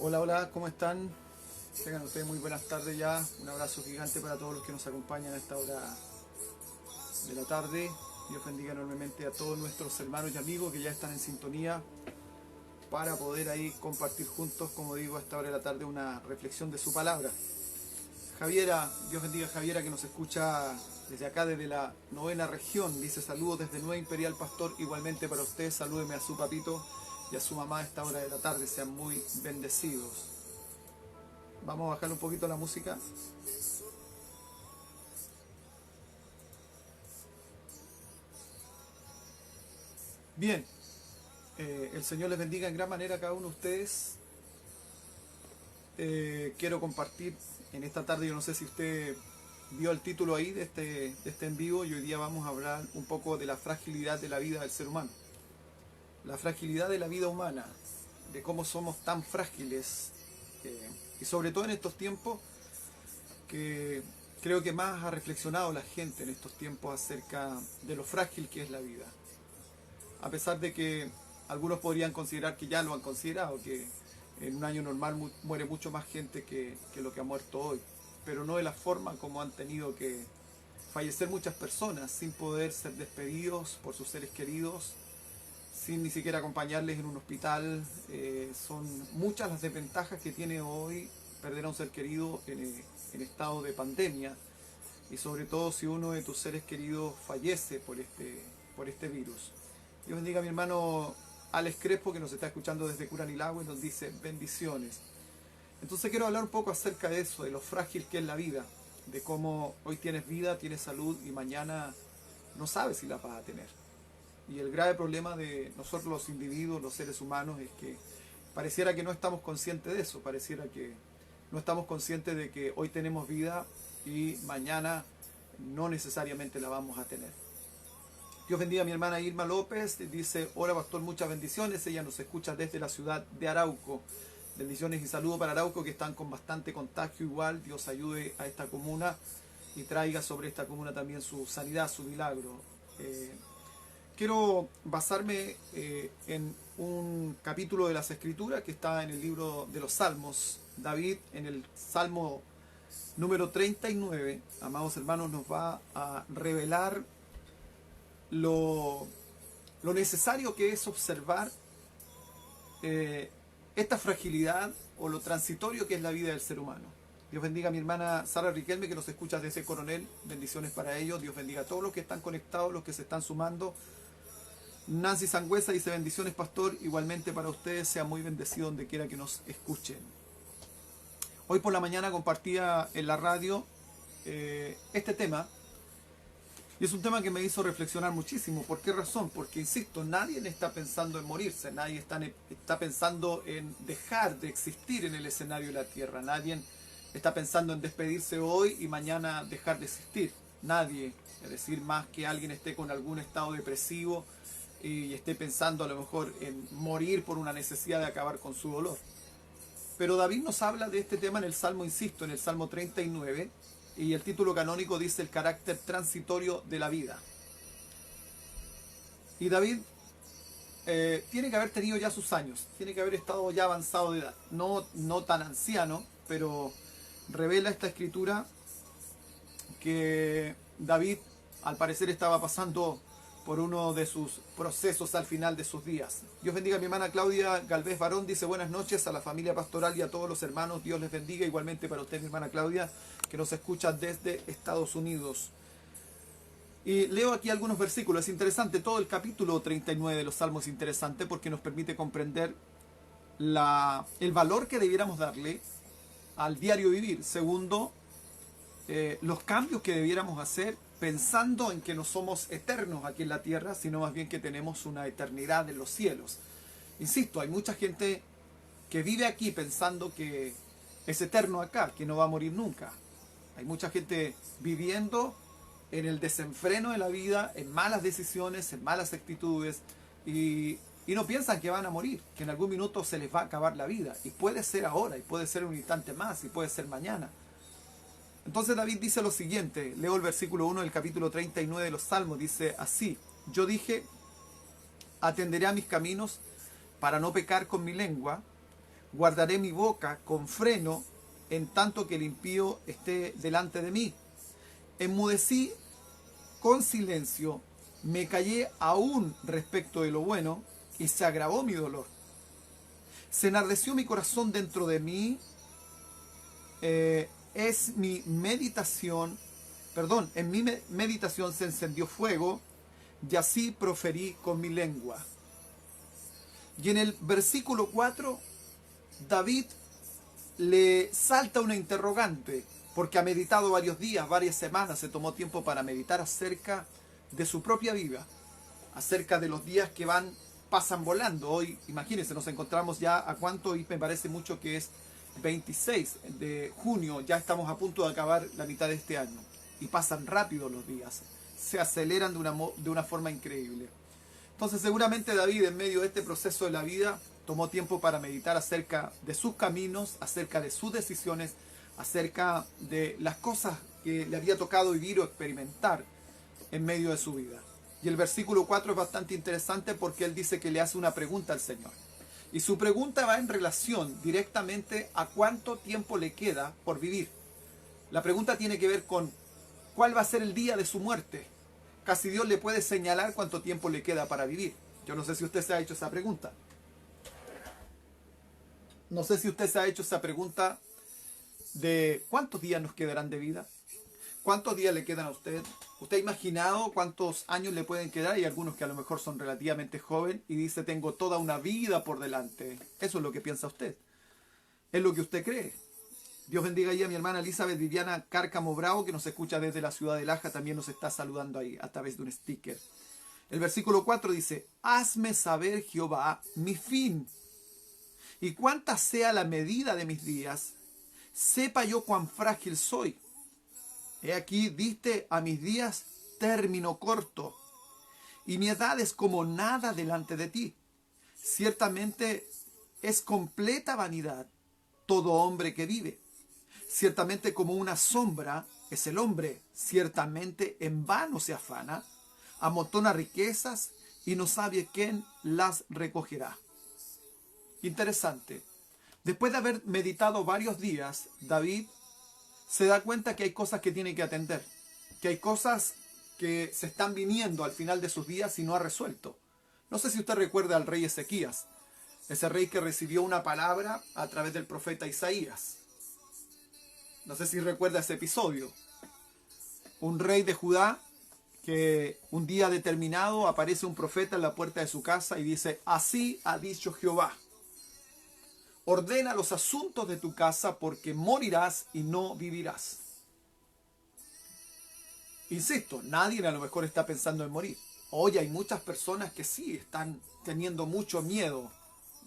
Hola, hola, ¿cómo están? Tengan ustedes muy buenas tardes ya. Un abrazo gigante para todos los que nos acompañan a esta hora de la tarde. Dios bendiga enormemente a todos nuestros hermanos y amigos que ya están en sintonía para poder ahí compartir juntos, como digo, a esta hora de la tarde una reflexión de su palabra. Javiera, Dios bendiga a Javiera que nos escucha desde acá, desde la novena región. Dice saludos desde Nueva Imperial Pastor. Igualmente para usted, salúdeme a su papito y a su mamá a esta hora de la tarde. Sean muy bendecidos. Vamos a bajarle un poquito la música. Bien, el Señor les bendiga en gran manera a cada uno de ustedes. Quiero compartir en esta tarde, yo no sé si usted vio el título ahí de este en vivo, y hoy día vamos a hablar un poco de la fragilidad de la vida del ser humano. La fragilidad de la vida humana, de cómo somos tan frágiles, y sobre todo en estos tiempos que creo que más ha reflexionado la gente en estos tiempos acerca de lo frágil que es la vida. A pesar de que algunos podrían considerar que ya lo han considerado, que en un año normal muere mucho más gente que lo que ha muerto hoy, pero no de la forma como han tenido que fallecer muchas personas sin poder ser despedidos por sus seres queridos, sin ni siquiera acompañarles en un hospital. Son muchas las desventajas que tiene hoy perder a un ser querido en estado de pandemia, y sobre todo si uno de tus seres queridos fallece por este virus. Dios bendiga a mi hermano Alex Crespo, que nos está escuchando desde Curanilagüe, y nos dice bendiciones. Entonces quiero hablar un poco acerca de eso, de lo frágil que es la vida, de cómo hoy tienes vida, tienes salud y mañana no sabes si la vas a tener. Y el grave problema de nosotros los individuos, los seres humanos, es que pareciera que no estamos conscientes de eso, pareciera que no estamos conscientes de que hoy tenemos vida y mañana no necesariamente la vamos a tener. Dios bendiga a mi hermana Irma López, dice, hola pastor, muchas bendiciones, ella nos escucha desde la ciudad de Arauco. Bendiciones y saludos para Arauco, que están con bastante contagio igual. Dios ayude a esta comuna y traiga sobre esta comuna también su sanidad, su milagro. Quiero basarme en un capítulo de las Escrituras que está en el libro de los Salmos. David, en el Salmo número 39, amados hermanos, nos va a revelar lo necesario que es observar esta fragilidad o lo transitorio que es la vida del ser humano. Dios bendiga a mi hermana Sara Riquelme, que nos escucha desde Coronel. Bendiciones para ellos. Dios bendiga a todos los que están conectados, los que se están sumando. Nancy Sangüesa dice bendiciones pastor, igualmente para ustedes, sea muy bendecido donde quiera que nos escuchen. Hoy por la mañana compartía en la radio este tema, y es un tema que me hizo reflexionar muchísimo. ¿Por qué razón? Porque, insisto, nadie está pensando en morirse, nadie está pensando en dejar de existir en el escenario de la Tierra, nadie está pensando en despedirse hoy y mañana dejar de existir. Nadie, es decir, más que alguien esté con algún estado depresivo y esté pensando a lo mejor en morir por una necesidad de acabar con su dolor. Pero David nos habla de este tema en el Salmo, insisto, en el Salmo 39, y el título canónico dice el carácter transitorio de la vida. Y David tiene que haber tenido ya sus años, tiene que haber estado ya avanzado de edad, no tan anciano, pero revela esta escritura que David al parecer estaba pasando por uno de sus procesos al final de sus días. Dios bendiga a mi hermana Claudia Galvez Barón, dice buenas noches a la familia pastoral y a todos los hermanos, Dios les bendiga, igualmente para usted mi hermana Claudia, que nos escucha desde Estados Unidos. Y leo aquí algunos versículos, es interesante, todo el capítulo 39 de los Salmos es interesante porque nos permite comprender el valor que debiéramos darle al diario vivir. Segundo, los cambios que debiéramos hacer pensando en que no somos eternos aquí en la tierra, sino más bien que tenemos una eternidad en los cielos. Insisto, hay mucha gente que vive aquí pensando que es eterno acá, que no va a morir nunca. Hay mucha gente viviendo en el desenfreno de la vida, en malas decisiones, en malas actitudes, y no piensan que van a morir, que en algún minuto se les va a acabar la vida. Y puede ser ahora, y puede ser un instante más, y puede ser mañana. Entonces David dice lo siguiente, leo el versículo 1 del capítulo 39 de los Salmos, dice así, yo dije, atenderé a mis caminos para no pecar con mi lengua, Guardaré mi boca con freno en tanto que el impío esté delante de mí. Enmudecí con silencio, me callé aún respecto de lo bueno y se agravó mi dolor. Se enardeció mi corazón dentro de mí, es mi meditación, perdón, en mi meditación se encendió fuego y así proferí con mi lengua. Y en el versículo 4, David le salta una interrogante, porque ha meditado varios días, varias semanas, se tomó tiempo para meditar acerca de su propia vida, acerca de los días que pasan volando. Hoy, imagínense, nos encontramos ya a cuánto, y me parece mucho que es 26 de junio, ya estamos a punto de acabar la mitad de este año, y pasan rápido los días, se aceleran de una forma increíble. Entonces seguramente David, en medio de este proceso de la vida, tomó tiempo para meditar acerca de sus caminos, acerca de sus decisiones, acerca de las cosas que le había tocado vivir o experimentar en medio de su vida. Y el versículo 4 es bastante interesante porque él dice que le hace una pregunta al Señor. Y su pregunta va en relación directamente a cuánto tiempo le queda por vivir. La pregunta tiene que ver con cuál va a ser el día de su muerte. Casi Dios le puede señalar cuánto tiempo le queda para vivir. Yo no sé si usted se ha hecho esa pregunta. No sé si usted se ha hecho esa pregunta de cuántos días nos quedarán de vida. ¿Cuántos días le quedan a usted? ¿Usted ha imaginado cuántos años le pueden quedar? Hay algunos que a lo mejor son relativamente jóvenes y dice, tengo toda una vida por delante. Eso es lo que piensa usted. Es lo que usted cree. Dios bendiga ahí a mi hermana Elizabeth Viviana Cárcamo Bravo, que nos escucha desde la ciudad de Laja, también nos está saludando ahí a través de un sticker. El versículo 4 dice, hazme saber, Jehová, mi fin, y cuánta sea la medida de mis días, sepa yo cuán frágil soy. He aquí, diste a mis días término corto, y mi edad es como nada delante de ti. Ciertamente es completa vanidad todo hombre que vive. Ciertamente como una sombra es el hombre, ciertamente en vano se afana, amontona riquezas y no sabe quién las recogerá. Interesante. Después de haber meditado varios días, David se da cuenta que hay cosas que tiene que atender, que hay cosas que se están viniendo al final de sus días y no ha resuelto. No sé si usted recuerda al rey Ezequías, ese rey que recibió una palabra a través del profeta Isaías. No sé si recuerda ese episodio. Un rey de Judá que un día determinado aparece un profeta en la puerta de su casa y dice, así ha dicho Jehová, ordena los asuntos de tu casa porque morirás y no vivirás. Insisto, nadie a lo mejor está pensando en morir. Hoy hay muchas personas que sí están teniendo mucho miedo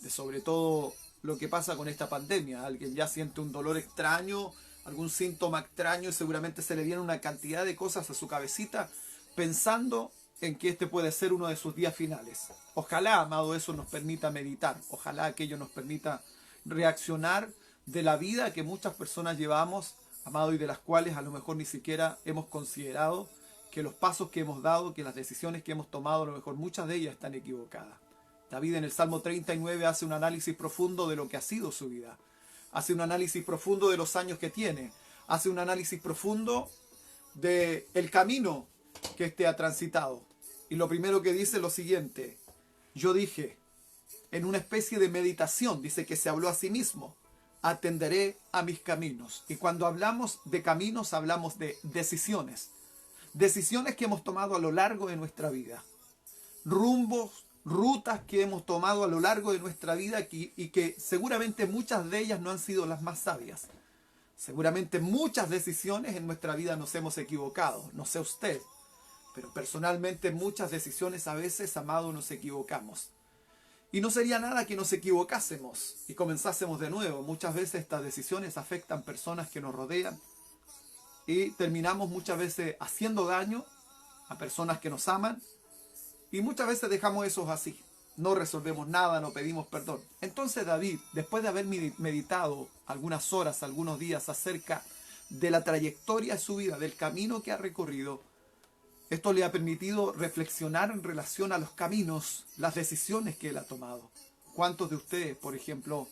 de sobre todo lo que pasa con esta pandemia. Alguien ya siente un dolor extraño, algún síntoma extraño y seguramente se le viene una cantidad de cosas a su cabecita pensando en que este puede ser uno de sus días finales. Ojalá, amado, eso nos permita meditar. Ojalá aquello nos permita reaccionar de la vida que muchas personas llevamos, amado, y de las cuales a lo mejor ni siquiera hemos considerado que los pasos que hemos dado, que las decisiones que hemos tomado, a lo mejor muchas de ellas están equivocadas. David en el Salmo 39 hace un análisis profundo de lo que ha sido su vida. Hace un análisis profundo de los años que tiene. Hace un análisis profundo del camino que éste ha transitado. Y lo primero que dice es lo siguiente. Yo dije, en una especie de meditación, dice que se habló a sí mismo, atenderé a mis caminos. Y cuando hablamos de caminos, hablamos de decisiones. Decisiones que hemos tomado a lo largo de nuestra vida. Rumbos, rutas que hemos tomado a lo largo de nuestra vida y que seguramente muchas de ellas no han sido las más sabias. Seguramente muchas decisiones en nuestra vida nos hemos equivocado, no sé usted, pero personalmente muchas decisiones a veces, amado, nos equivocamos. Y no sería nada que nos equivocásemos y comenzásemos de nuevo. Muchas veces estas decisiones afectan personas que nos rodean y terminamos muchas veces haciendo daño a personas que nos aman. Y muchas veces dejamos eso así. No resolvemos nada, no pedimos perdón. Entonces David, después de haber meditado algunas horas, algunos días acerca de la trayectoria de su vida, del camino que ha recorrido, esto le ha permitido reflexionar en relación a los caminos, las decisiones que él ha tomado. ¿Cuántos de ustedes, por ejemplo,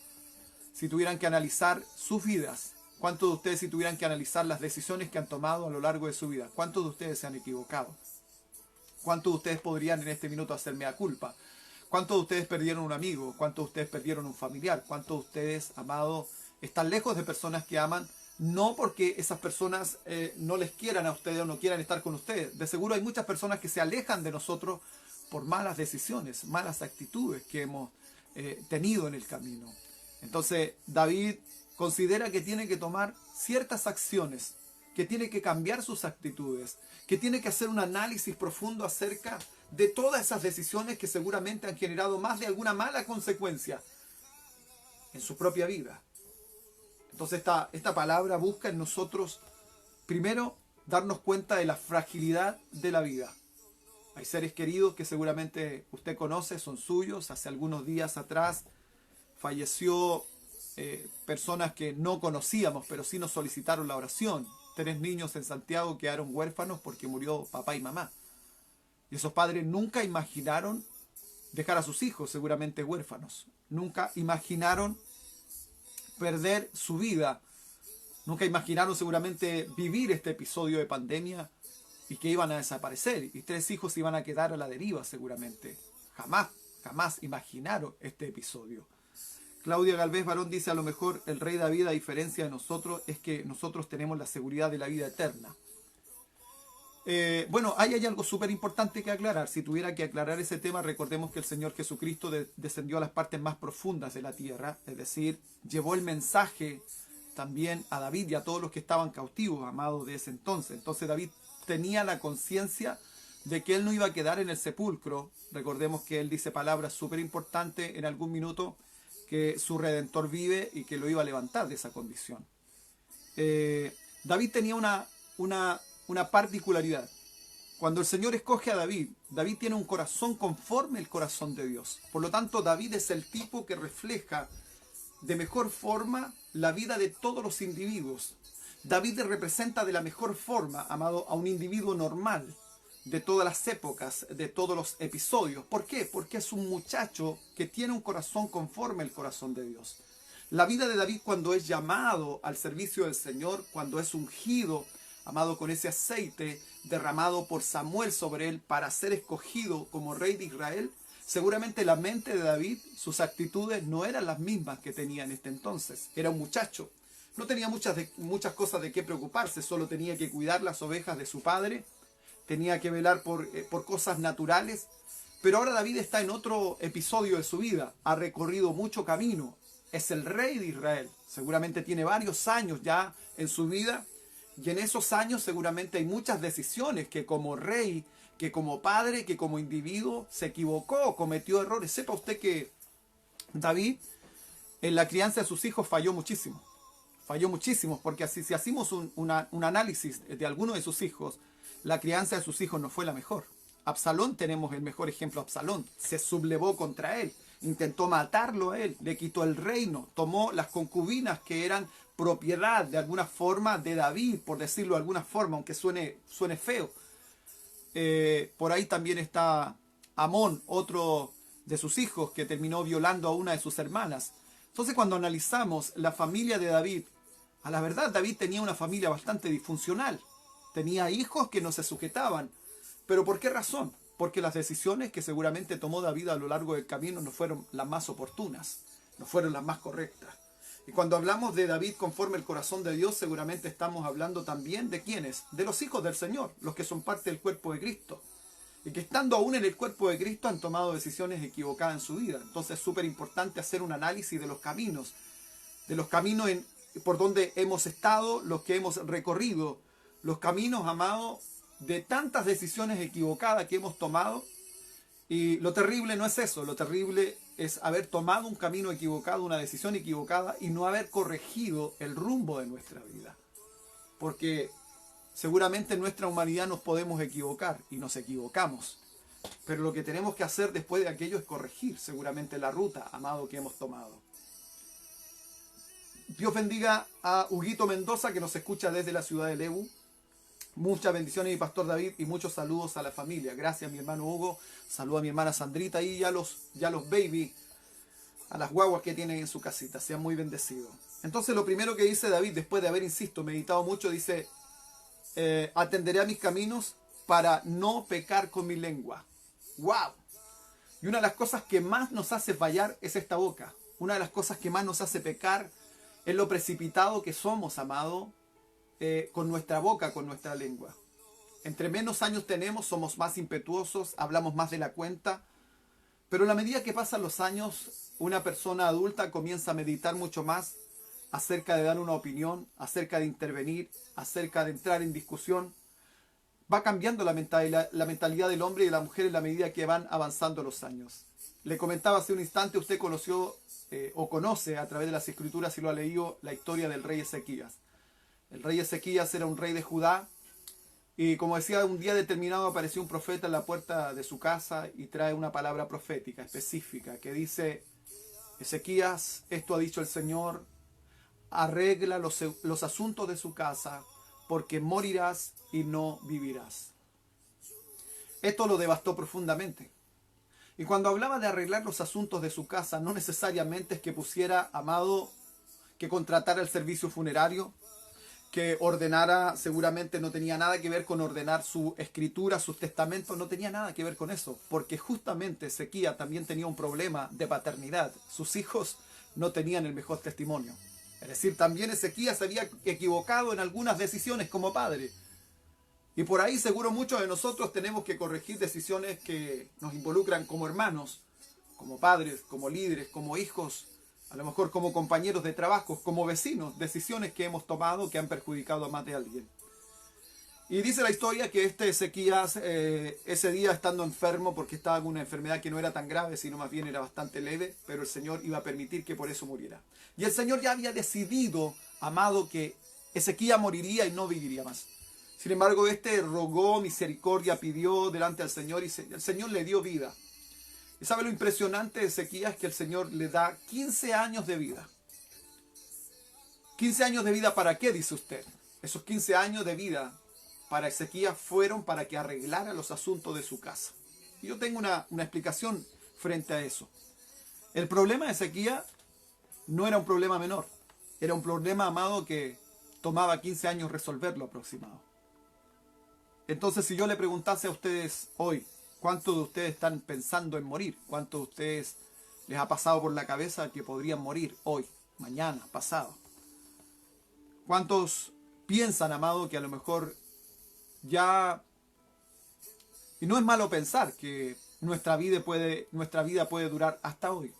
si tuvieran que analizar sus vidas? ¿Cuántos de ustedes si tuvieran que analizar las decisiones que han tomado a lo largo de su vida? ¿Cuántos de ustedes se han equivocado? ¿Cuántos de ustedes podrían en este minuto hacer mea culpa? ¿Cuántos de ustedes perdieron un amigo? ¿Cuántos de ustedes perdieron un familiar? ¿Cuántos de ustedes, amados, están lejos de personas que aman? No porque esas personas no les quieran a ustedes o no quieran estar con ustedes. De seguro hay muchas personas que se alejan de nosotros por malas decisiones, malas actitudes que hemos tenido en el camino. Entonces, David considera que tiene que tomar ciertas acciones, que tiene que cambiar sus actitudes, que tiene que hacer un análisis profundo acerca de todas esas decisiones que seguramente han generado más de alguna mala consecuencia en su propia vida. Entonces esta palabra busca en nosotros, primero, darnos cuenta de la fragilidad de la vida. Hay seres queridos que seguramente usted conoce, son suyos. Hace algunos días atrás falleció personas que no conocíamos, pero sí nos solicitaron la oración. 3 niños en Santiago quedaron huérfanos porque murió papá y mamá. Y esos padres nunca imaginaron dejar a sus hijos seguramente huérfanos. Nunca imaginaron perder su vida. Nunca imaginaron seguramente vivir este episodio de pandemia y que iban a desaparecer. Y 3 hijos iban a quedar a la deriva seguramente. Jamás imaginaron este episodio. Claudia Galvez Barón dice, a lo mejor el rey David, a diferencia de nosotros, es que nosotros tenemos la seguridad de la vida eterna. Bueno, ahí hay algo súper importante que aclarar. Si tuviera que aclarar ese tema, recordemos que el Señor Jesucristo descendió a las partes más profundas de la tierra, es decir, llevó el mensaje también a David y a todos los que estaban cautivos, amados de ese entonces. Entonces David tenía la conciencia de que él no iba a quedar en el sepulcro. Recordemos que él dice palabras súper importantes en algún minuto, que su Redentor vive y que lo iba a levantar de esa condición. David tenía una particularidad. Cuando el Señor escoge a David, David tiene un corazón conforme al corazón de Dios. Por lo tanto, David es el tipo que refleja de mejor forma la vida de todos los individuos. David representa de la mejor forma, amado, a un individuo normal, de todas las épocas, de todos los episodios. ¿Por qué? Porque es un muchacho que tiene un corazón conforme al corazón de Dios. La vida de David, cuando es llamado al servicio del Señor, cuando es ungido, amado, con ese aceite derramado por Samuel sobre él para ser escogido como rey de Israel, seguramente la mente de David, sus actitudes no eran las mismas que tenía en este entonces. Era un muchacho, no tenía muchas cosas de qué preocuparse, solo tenía que cuidar las ovejas de su padre, tenía que velar por cosas naturales. Pero ahora David está en otro episodio de su vida, ha recorrido mucho camino, es el rey de Israel, seguramente tiene varios años ya en su vida. Y en esos años seguramente hay muchas decisiones que como rey, que como padre, que como individuo se equivocó, cometió errores. Sepa usted que David en la crianza de sus hijos falló muchísimo. Falló muchísimo porque así, si hacemos un análisis de alguno de sus hijos, la crianza de sus hijos no fue la mejor. Absalón, tenemos el mejor ejemplo, Absalón. Se sublevó contra él, intentó matarlo a él, le quitó el reino, tomó las concubinas que eran propiedad de alguna forma de David, por decirlo de alguna forma, aunque suene feo. Por ahí también está Amón, otro de sus hijos, que terminó violando a una de sus hermanas. Entonces, cuando analizamos la familia de David, a la verdad David tenía una familia bastante disfuncional. Tenía hijos que no se sujetaban. ¿Pero por qué razón? Porque las decisiones que seguramente tomó David a lo largo del camino no fueron las más oportunas, no fueron las más correctas. Y cuando hablamos de David conforme el corazón de Dios, seguramente estamos hablando también de ¿quiénes? De los hijos del Señor, los que son parte del cuerpo de Cristo. Y que estando aún en el cuerpo de Cristo han tomado decisiones equivocadas en su vida. Entonces es súper importante hacer un análisis de los caminos por donde hemos estado, los que hemos recorrido, los caminos, amados, de tantas decisiones equivocadas que hemos tomado. Y lo terrible no es eso, lo terrible es haber tomado un camino equivocado, una decisión equivocada y no haber corregido el rumbo de nuestra vida. Porque seguramente en nuestra humanidad nos podemos equivocar y nos equivocamos. Pero lo que tenemos que hacer después de aquello es corregir seguramente la ruta, amado, que hemos tomado. Dios bendiga a Huguito Mendoza, que nos escucha desde la ciudad de Lebu. Muchas bendiciones, mi pastor David, y muchos saludos a la familia. Gracias, mi hermano Hugo. Saludo a mi hermana Sandrita y ya los baby. a las guaguas que tienen en su casita. Sean muy bendecidos. Entonces lo primero que dice David, después de haber, insisto, meditado mucho, dice, atenderé a mis caminos para no pecar con mi lengua. ¡Wow! Y una de las cosas que más nos hace fallar es esta boca. Una de las cosas que más nos hace pecar es lo precipitado que somos, amado, con nuestra boca, con nuestra lengua. Entre menos años tenemos, somos más impetuosos, hablamos más de la cuenta. Pero a la medida que pasan los años, una persona adulta comienza a meditar mucho más acerca de dar una opinión, acerca de intervenir, acerca de entrar en discusión. Va cambiando la mentalidad del hombre y de la mujer en la medida que van avanzando los años. Le comentaba hace un instante, usted conoció o conoce a través de las escrituras, si lo ha leído, la historia del rey Ezequías. El rey Ezequías era un rey de Judá y, como decía, un día determinado apareció un profeta en la puerta de su casa y trae una palabra profética específica que dice: Ezequías, esto ha dicho el Señor, arregla los asuntos de su casa, porque morirás y no vivirás. Esto lo devastó profundamente. Y cuando hablaba de arreglar los asuntos de su casa, no necesariamente es que pusiera, amado, que contratara el servicio funerario, que ordenara, seguramente no tenía nada que ver con ordenar su escritura, sus testamentos, no tenía nada que ver con eso, porque justamente Ezequías también tenía un problema de paternidad. Sus hijos no tenían el mejor testimonio. Es decir, también Ezequías se había equivocado en algunas decisiones como padre. Y por ahí seguro muchos de nosotros tenemos que corregir decisiones que nos involucran como hermanos, como padres, como líderes, como hijos, a lo mejor como compañeros de trabajo, como vecinos, decisiones que hemos tomado que han perjudicado a más de alguien. Y dice la historia que este Ezequías, ese día estando enfermo, porque estaba con una enfermedad que no era tan grave, sino más bien era bastante leve, pero el Señor iba a permitir que por eso muriera. Y el Señor ya había decidido, amado, que Ezequías moriría y no viviría más. Sin embargo, este rogó misericordia, pidió delante del Señor y el Señor le dio vida. ¿Y sabe lo impresionante de Ezequías? Que el Señor le da 15 años de vida. 15 años de vida, ¿para qué? Dice usted. Esos 15 años de vida para Ezequías fueron para que arreglara los asuntos de su casa. Y yo tengo una explicación frente a eso. El problema de Ezequías no era un problema menor. Era un problema, amado, que tomaba 15 años resolverlo aproximado. Entonces, si yo le preguntase a ustedes hoy, ¿cuántos de ustedes están pensando en morir? ¿Cuántos de ustedes les ha pasado por la cabeza que podrían morir hoy, mañana, pasado? ¿Cuántos piensan, amado, que a lo mejor ya... Y no es malo pensar que nuestra vida puede durar hasta hoy.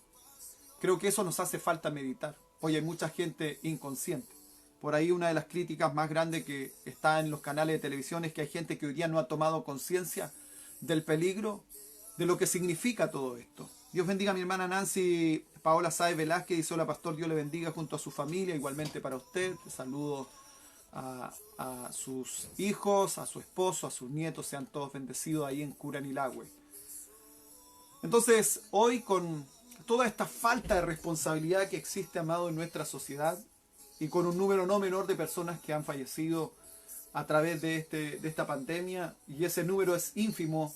Creo que eso nos hace falta meditar. Hoy hay mucha gente inconsciente. Por ahí una de las críticas más grandes que está en los canales de televisión es que hay gente que hoy día no ha tomado conciencia del peligro, de lo que significa todo esto. Dios bendiga a mi hermana Nancy Paola Sáez Velázquez, dice: hola pastor, Dios le bendiga junto a su familia, igualmente para usted. Saludos a sus hijos, a su esposo, a sus nietos, sean todos bendecidos ahí en Curanilahue. Entonces, hoy con toda esta falta de responsabilidad que existe, amado, en nuestra sociedad, y con un número no menor de personas que han fallecido a través de esta pandemia, y ese número es ínfimo,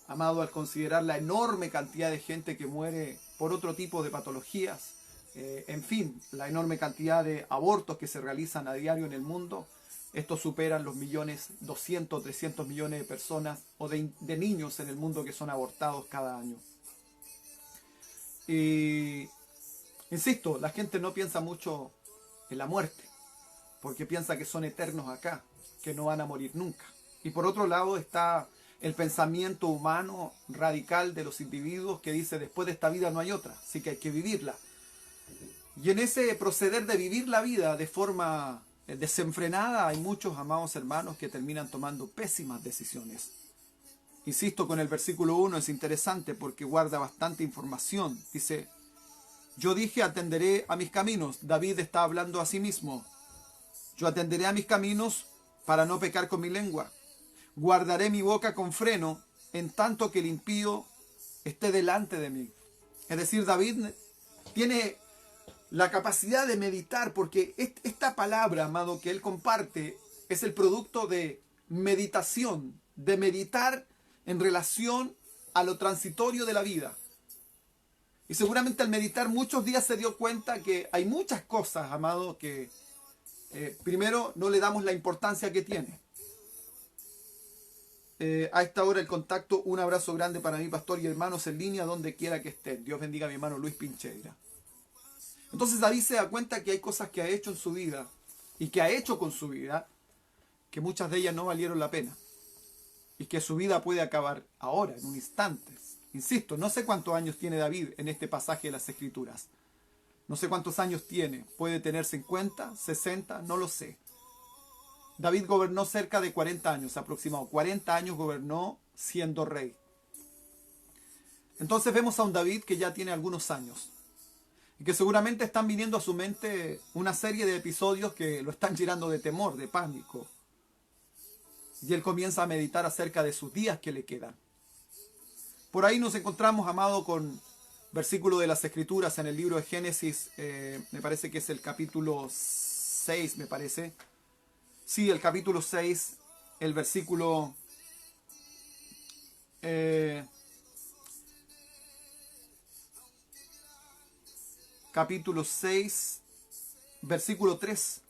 amado, al considerar la enorme cantidad de gente que muere por otro tipo de patologías, en fin, la enorme cantidad de abortos que se realizan a diario en el mundo. Estos superan los millones, 200, 300 millones de personas o de niños en el mundo que son abortados cada año. Y insisto, la gente no piensa mucho en la muerte, porque piensa que son eternos acá, que no van a morir nunca. Y por otro lado está el pensamiento humano radical de los individuos que dice: después de esta vida no hay otra, así que hay que vivirla. Y en ese proceder de vivir la vida de forma desenfrenada, hay muchos, amados hermanos, que terminan tomando pésimas decisiones. Insisto con el versículo 1, es interesante porque guarda bastante información. Dice: yo dije, atenderé a mis caminos. David está hablando a sí mismo. Yo atenderé a mis caminos para no pecar con mi lengua. Guardaré mi boca con freno, en tanto que el impío esté delante de mí. Es decir, David tiene la capacidad de meditar, porque esta palabra, amado, que él comparte, es el producto de meditación, de meditar en relación a lo transitorio de la vida. Y seguramente al meditar muchos días se dio cuenta que hay muchas cosas, amado, que primero no le damos la importancia que tiene. A esta hora el contacto, un abrazo grande para mi pastor y hermanos en línea donde quiera que estén. Dios bendiga a mi hermano Luis Pincheira. Entonces David se da cuenta que hay cosas que ha hecho en su vida y que ha hecho con su vida que muchas de ellas no valieron la pena y que su vida puede acabar ahora, en un instante. Insisto, no sé cuántos años tiene David en este pasaje de las Escrituras. No sé cuántos años tiene. Puede tener 50, 60, no lo sé. David gobernó cerca de 40 años, aproximado. 40 años gobernó siendo rey. Entonces vemos a un David que ya tiene algunos años. Y que seguramente están viniendo a su mente una serie de episodios que lo están llenando de temor, de pánico. Y él comienza a meditar acerca de sus días que le quedan. Por ahí nos encontramos, amado, con versículos de las Escrituras en el libro de Génesis, me parece que es el capítulo 6, me parece. Sí, el capítulo 6, el versículo... capítulo 6, versículo 3.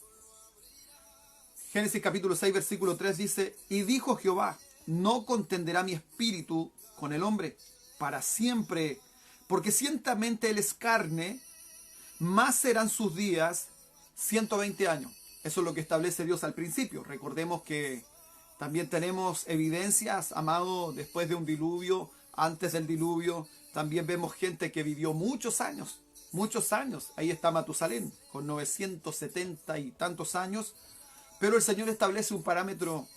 Génesis capítulo 6, versículo 3 dice: y dijo Jehová, no contenderá mi espíritu con el hombre para siempre, porque ciertamente él es carne, más serán sus días 120 años. Eso es lo que establece Dios al principio. Recordemos que también tenemos evidencias, amado, después de un diluvio, antes del diluvio, también vemos gente que vivió muchos años. Muchos años. Ahí está Matusalén, con 970 y tantos años. Pero el Señor establece un parámetro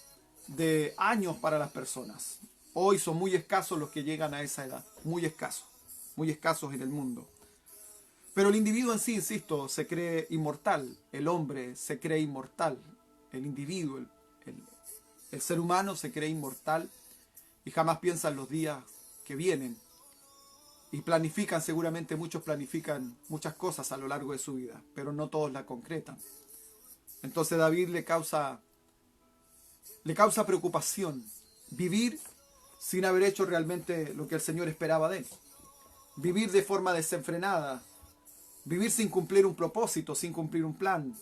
de años para las personas. Hoy son muy escasos los que llegan a esa edad. Muy escasos en el mundo. Pero el individuo en sí, insisto, se cree inmortal. El hombre se cree inmortal. El individuo, el ser humano se cree inmortal y jamás piensa en los días que vienen. Y planifican, seguramente muchos planifican muchas cosas a lo largo de su vida, pero no todos la concretan. Entonces David le causa preocupación vivir sin haber hecho realmente lo que el Señor esperaba de él. Vivir de forma desenfrenada, vivir sin cumplir un propósito, sin cumplir un plan.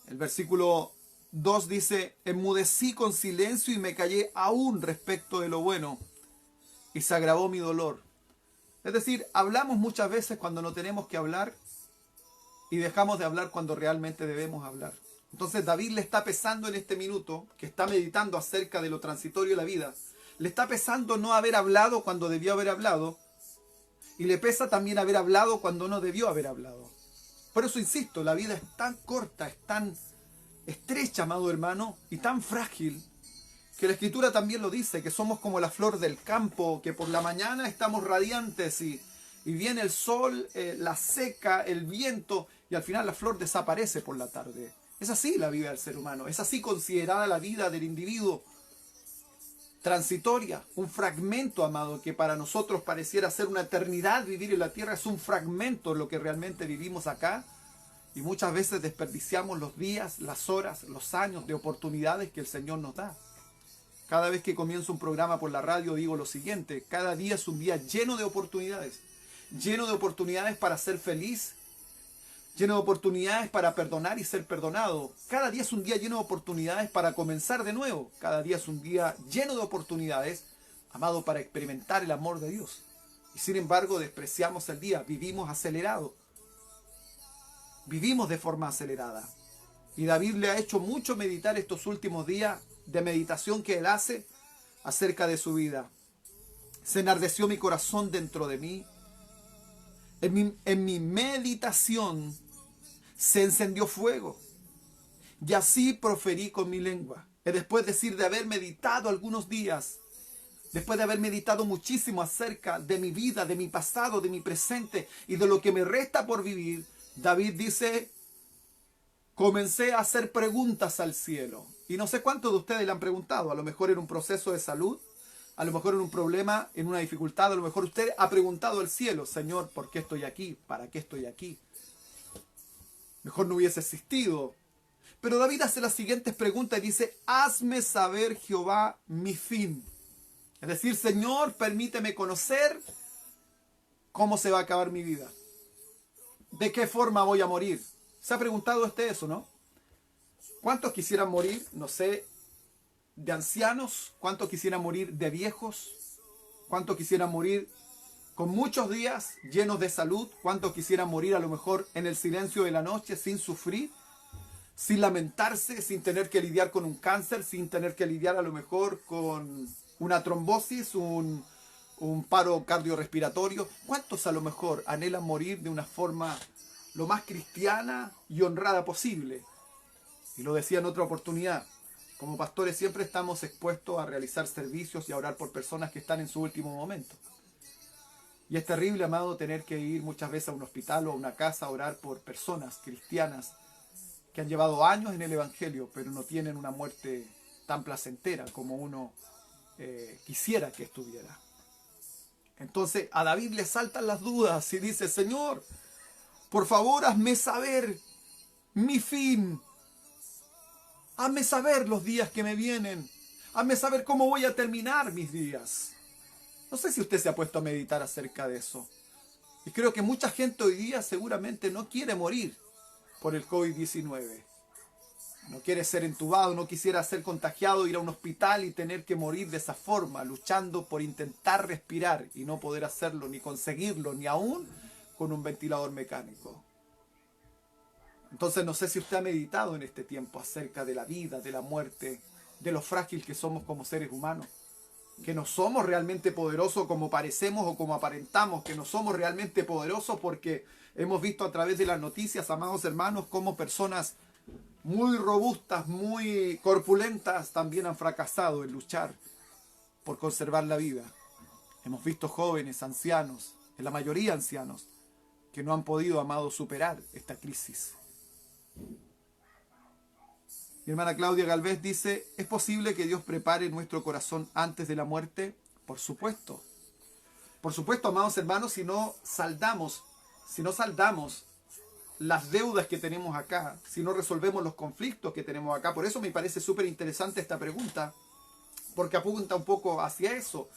El versículo 2 dice: enmudecí con silencio y me callé aún respecto de lo bueno, y se agravó mi dolor. Es decir, hablamos muchas veces cuando no tenemos que hablar y dejamos de hablar cuando realmente debemos hablar. Entonces David le está pesando en este minuto, que está meditando acerca de lo transitorio de la vida, le está pesando no haber hablado cuando debió haber hablado, y le pesa también haber hablado cuando no debió haber hablado. Por eso insisto, la vida es tan corta, es tan estrecha, amado hermano, y tan frágil, que la Escritura también lo dice, que somos como la flor del campo, que por la mañana estamos radiantes y viene el sol, la seca, el viento, y al final la flor desaparece por la tarde. Es así la vida del ser humano, es así considerada la vida del individuo, transitoria, un fragmento, amado, que para nosotros pareciera ser una eternidad vivir en la tierra. Es un fragmento lo que realmente vivimos acá, y muchas veces desperdiciamos los días, las horas, los años de oportunidades que el Señor nos da. Cada vez que comienzo un programa por la radio digo lo siguiente: cada día es un día lleno de oportunidades para ser feliz, lleno de oportunidades para perdonar y ser perdonado. Cada día es un día lleno de oportunidades para comenzar de nuevo. Cada día es un día lleno de oportunidades, amado, para experimentar el amor de Dios. Y sin embargo despreciamos el día, vivimos acelerado, vivimos de forma acelerada. Y David le ha hecho mucho meditar estos últimos días de meditación que él hace acerca de su vida. Se enardeció mi corazón dentro de mí. En mi meditación se encendió fuego, y así proferí con mi lengua. Es después de haber meditado algunos días, después de haber meditado muchísimo acerca de mi vida, de mi pasado, de mi presente y de lo que me resta por vivir, David dice: comencé a hacer preguntas al cielo. Y no sé cuántos de ustedes le han preguntado, a lo mejor en un proceso de salud, a lo mejor en un problema, en una dificultad, a lo mejor usted ha preguntado al cielo: Señor, ¿por qué estoy aquí? ¿Para qué estoy aquí? Mejor no hubiese existido. Pero David hace las siguientes preguntas y dice: hazme saber, Jehová, mi fin. Es decir, Señor, permíteme conocer ¿Cómo se va a acabar mi vida? ¿De qué forma voy a morir? ¿Se ha preguntado usted eso, no? ¿Cuántos quisieran morir, no sé, de ancianos? ¿Cuántos quisieran morir de viejos? ¿Cuántos quisieran morir con muchos días llenos de salud? ¿Cuántos quisieran morir a lo mejor en el silencio de la noche sin sufrir? Sin lamentarse, sin tener que lidiar con un cáncer, sin tener que lidiar a lo mejor con una trombosis, un paro cardiorrespiratorio. ¿Cuántos a lo mejor anhelan morir de una forma lo más cristiana y honrada posible? Y lo decía en otra oportunidad, como pastores siempre estamos expuestos a realizar servicios y a orar por personas que están en su último momento. Y es terrible, amado, tener que ir muchas veces a un hospital o a una casa a orar por personas cristianas que han llevado años en el Evangelio, pero no tienen una muerte tan placentera como uno quisiera que estuviera. Entonces a David le saltan las dudas y dice: Señor, por favor, hazme saber mi fin. Hazme saber los días que me vienen. Hazme saber cómo voy a terminar mis días. No sé si usted se ha puesto a meditar acerca de eso. Y creo que mucha gente hoy día seguramente no quiere morir por el COVID-19. No quiere ser entubado, no quisiera ser contagiado, ir a un hospital y tener que morir de esa forma, luchando por intentar respirar y no poder hacerlo, ni conseguirlo, ni aún con un ventilador mecánico. Entonces no sé si usted ha meditado en este tiempo acerca de la vida, de la muerte, de lo frágil que somos como seres humanos, que no somos realmente poderosos como parecemos o como aparentamos, que no somos realmente poderosos porque hemos visto a través de las noticias, amados hermanos, cómo personas muy robustas, muy corpulentas también han fracasado en luchar por conservar la vida. Hemos visto jóvenes, ancianos, en la mayoría ancianos, que no han podido, amados, superar esta crisis. Mi hermana Claudia Galvez dice: ¿es posible que Dios prepare nuestro corazón antes de la muerte? Por supuesto. Por supuesto, amados hermanos, si no saldamos las deudas que tenemos acá, si no resolvemos los conflictos que tenemos acá. Por eso me parece súper interesante esta pregunta, porque apunta un poco hacia eso.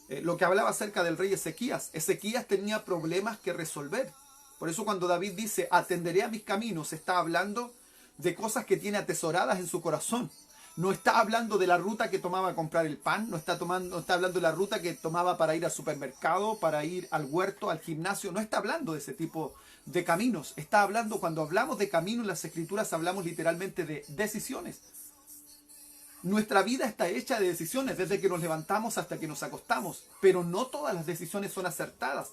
Lo que hablaba acerca del rey Ezequías. Ezequías tenía problemas que resolver. Por eso cuando David dice: atenderé a mis caminos, está hablando de cosas que tiene atesoradas en su corazón. No está hablando de la ruta que tomaba a comprar el pan, no está hablando de la ruta que tomaba para ir al supermercado, para ir al huerto, al gimnasio. No está hablando de ese tipo de caminos. Está hablando, cuando hablamos de caminos en las Escrituras, hablamos literalmente de decisiones. Nuestra vida está hecha de decisiones, desde que nos levantamos hasta que nos acostamos. Pero no todas las decisiones son acertadas.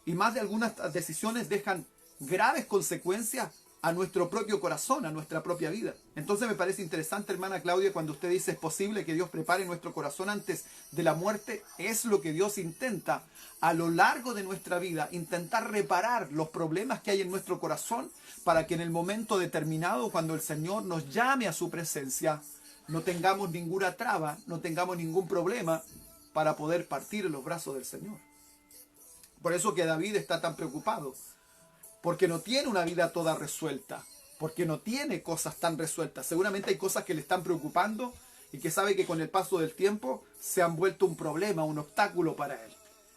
Y más de algunas decisiones dejan graves consecuencias a nuestro propio corazón, a nuestra propia vida. Entonces me parece interesante, hermana Claudia, cuando usted dice: es posible que Dios prepare nuestro corazón antes de la muerte. Es lo que Dios intenta a lo largo de nuestra vida, intentar reparar los problemas que hay en nuestro corazón, para que en el momento determinado, cuando el Señor nos llame a su presencia, no tengamos ninguna traba, no tengamos ningún problema para poder partir en los brazos del Señor. Por eso que David está tan preocupado, porque no tiene una vida toda resuelta, porque no tiene cosas tan resueltas. Seguramente hay cosas que le están preocupando y que sabe que con el paso del tiempo se han vuelto un problema, un obstáculo para él.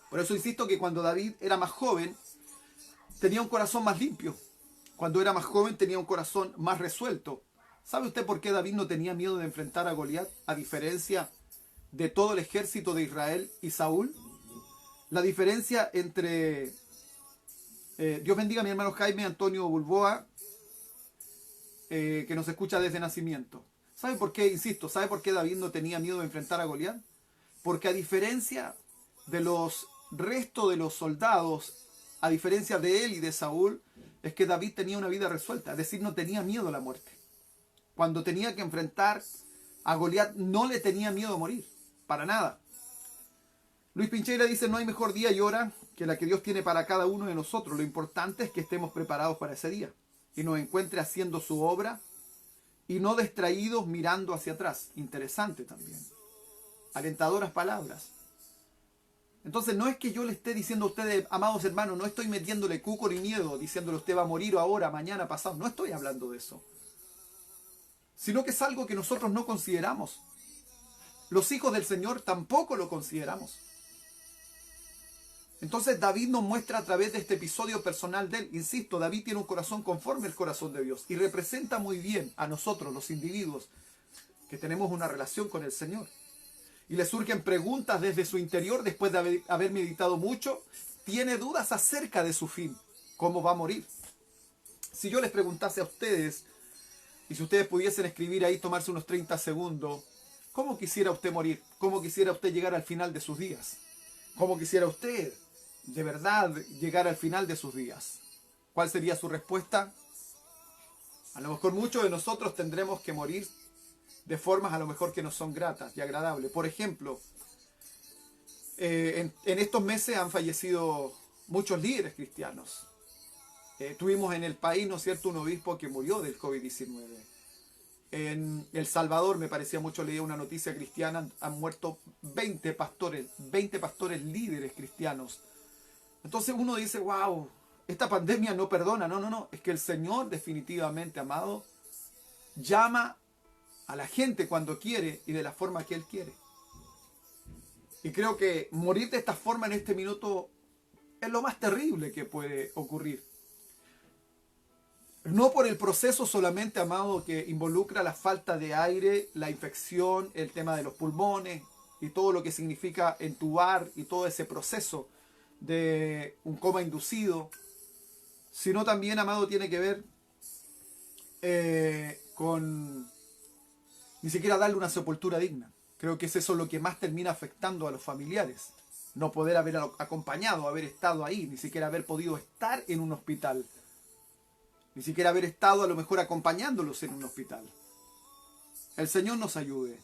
Por eso insisto que cuando David era más joven, tenía un corazón más limpio. Cuando era más joven tenía un corazón más resuelto. ¿Sabe usted por qué David no tenía miedo de enfrentar a Goliat, a diferencia de todo el ejército de Israel y Saúl? La diferencia entre... Dios bendiga a mi hermano Jaime Antonio Bulboa, que nos escucha desde nacimiento. ¿Sabe por qué? Insisto, ¿sabe por qué David no tenía miedo de enfrentar a Goliat? Porque a diferencia de los restos de los soldados, a diferencia de él y de Saúl, es que David tenía una vida resuelta, es decir, no tenía miedo a la muerte. Cuando tenía que enfrentar a Goliat, no le tenía miedo a morir, para nada. Luis Pincheira dice: no hay mejor día y hora que la que Dios tiene para cada uno de nosotros. Lo importante es que estemos preparados para ese día y nos encuentre haciendo su obra y no distraídos mirando hacia atrás. Interesante también. Alentadoras palabras. Entonces no es que yo le esté diciendo a ustedes, amados hermanos, no estoy metiéndole cuco ni miedo, diciéndole: usted va a morir ahora, mañana, pasado. No estoy hablando de eso. Sino que es algo que nosotros no consideramos. Los hijos del Señor tampoco lo consideramos. Entonces David nos muestra a través de este episodio personal de él. Insisto, David tiene un corazón conforme al corazón de Dios y representa muy bien a nosotros, los individuos, que tenemos una relación con el Señor. Y le surgen preguntas desde su interior después de haber meditado mucho. Tiene dudas acerca de su fin, cómo va a morir. Si yo les preguntase a ustedes, y si ustedes pudiesen escribir ahí, tomarse unos 30 segundos, ¿cómo quisiera usted morir? ¿Cómo quisiera usted llegar al final de sus días? ¿Cómo quisiera usted, de verdad, llegar al final de sus días? ¿Cuál sería su respuesta? A lo mejor muchos de nosotros tendremos que morir de formas a lo mejor que no son gratas y agradables. Por ejemplo, en estos meses han fallecido muchos líderes cristianos. Tuvimos en el país, ¿no es cierto?, un obispo que murió del COVID-19. En El Salvador, me parecía mucho, leía una noticia cristiana, han muerto 20 pastores líderes cristianos. Entonces uno dice, wow, esta pandemia no perdona. No, es que el Señor definitivamente, amado, llama a la gente cuando quiere y de la forma que Él quiere. Y creo que morir de esta forma en este minuto es lo más terrible que puede ocurrir. No por el proceso solamente, amado, que involucra la falta de aire, la infección, el tema de los pulmones y todo lo que significa entubar y todo ese proceso de un coma inducido, sino también, amado, tiene que ver con ni siquiera darle una sepultura digna. Creo que es eso lo que más termina afectando a los familiares. No poder haber acompañado, haber estado ahí, ni siquiera haber podido estar en un hospital. Ni siquiera haber estado a lo mejor acompañándolos en un hospital. El Señor nos ayude.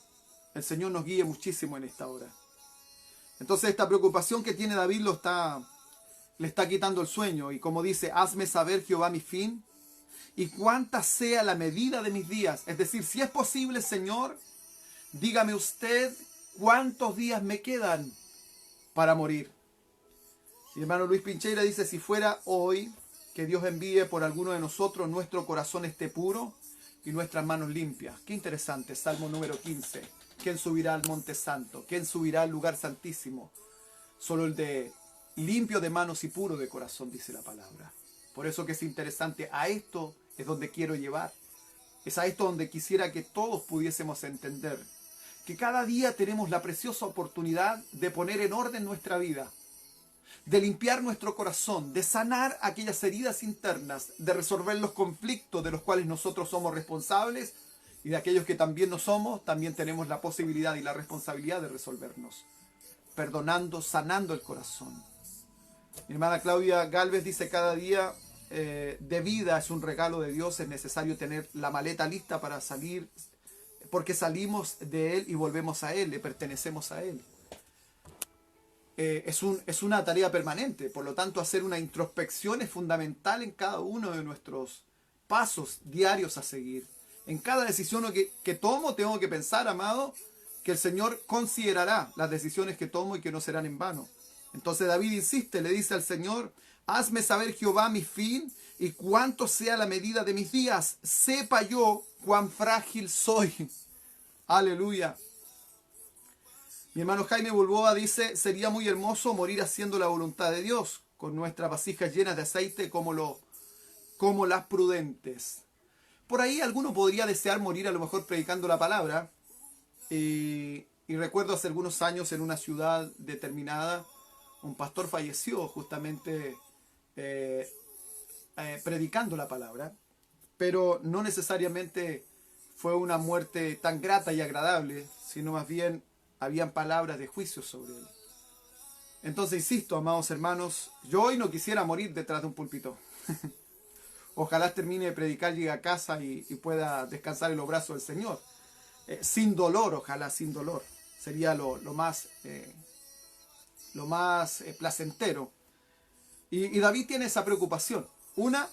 El Señor nos guíe muchísimo en esta hora. Entonces esta preocupación que tiene David le está quitando el sueño. Y como dice, hazme saber, Jehová, mi fin, y cuánta sea la medida de mis días. Es decir, si es posible, Señor, dígame usted cuántos días me quedan para morir. Mi hermano Luis Pincheira dice, si fuera hoy, que Dios envíe por alguno de nosotros, nuestro corazón esté puro y nuestras manos limpias. Qué interesante, Salmo número 15. ¿Quién subirá al monte santo? ¿Quién subirá al lugar santísimo? Solo el de limpio de manos y puro de corazón, dice la palabra. Por eso que es interesante, a esto es donde quiero llevar. Es a esto donde quisiera que todos pudiésemos entender que cada día tenemos la preciosa oportunidad de poner en orden nuestra vida, de limpiar nuestro corazón, de sanar aquellas heridas internas, de resolver los conflictos de los cuales nosotros somos responsables y de aquellos que también no somos, también tenemos la posibilidad y la responsabilidad de resolvernos, perdonando, sanando el corazón. Mi hermana Claudia Galvez dice, cada día de vida es un regalo de Dios, es necesario tener la maleta lista para salir, porque salimos de Él y volvemos a Él, le pertenecemos a Él. Es una tarea permanente, por lo tanto hacer una introspección es fundamental en cada uno de nuestros pasos diarios a seguir. En cada decisión que tomo tengo que pensar, amado, que el Señor considerará las decisiones que tomo y que no serán en vano. Entonces David insiste, le dice al Señor, hazme saber, Jehová, mi fin y cuánto sea la medida de mis días. Sepa yo cuán frágil soy. Aleluya. Mi hermano Jaime Bulboa dice, sería muy hermoso morir haciendo la voluntad de Dios, con nuestras vasijas llenas de aceite como las prudentes. Por ahí alguno podría desear morir a lo mejor predicando la palabra. Y recuerdo hace algunos años en una ciudad determinada, un pastor falleció justamente predicando la palabra, pero no necesariamente fue una muerte tan grata y agradable, sino más bien habían palabras de juicio sobre él. Entonces, insisto, amados hermanos, yo hoy no quisiera morir detrás de un púlpito. Ojalá termine de predicar, llegue a casa y pueda descansar en los brazos del Señor. Sin dolor, ojalá sin dolor. Sería lo más placentero. Y David tiene esa preocupación. Una,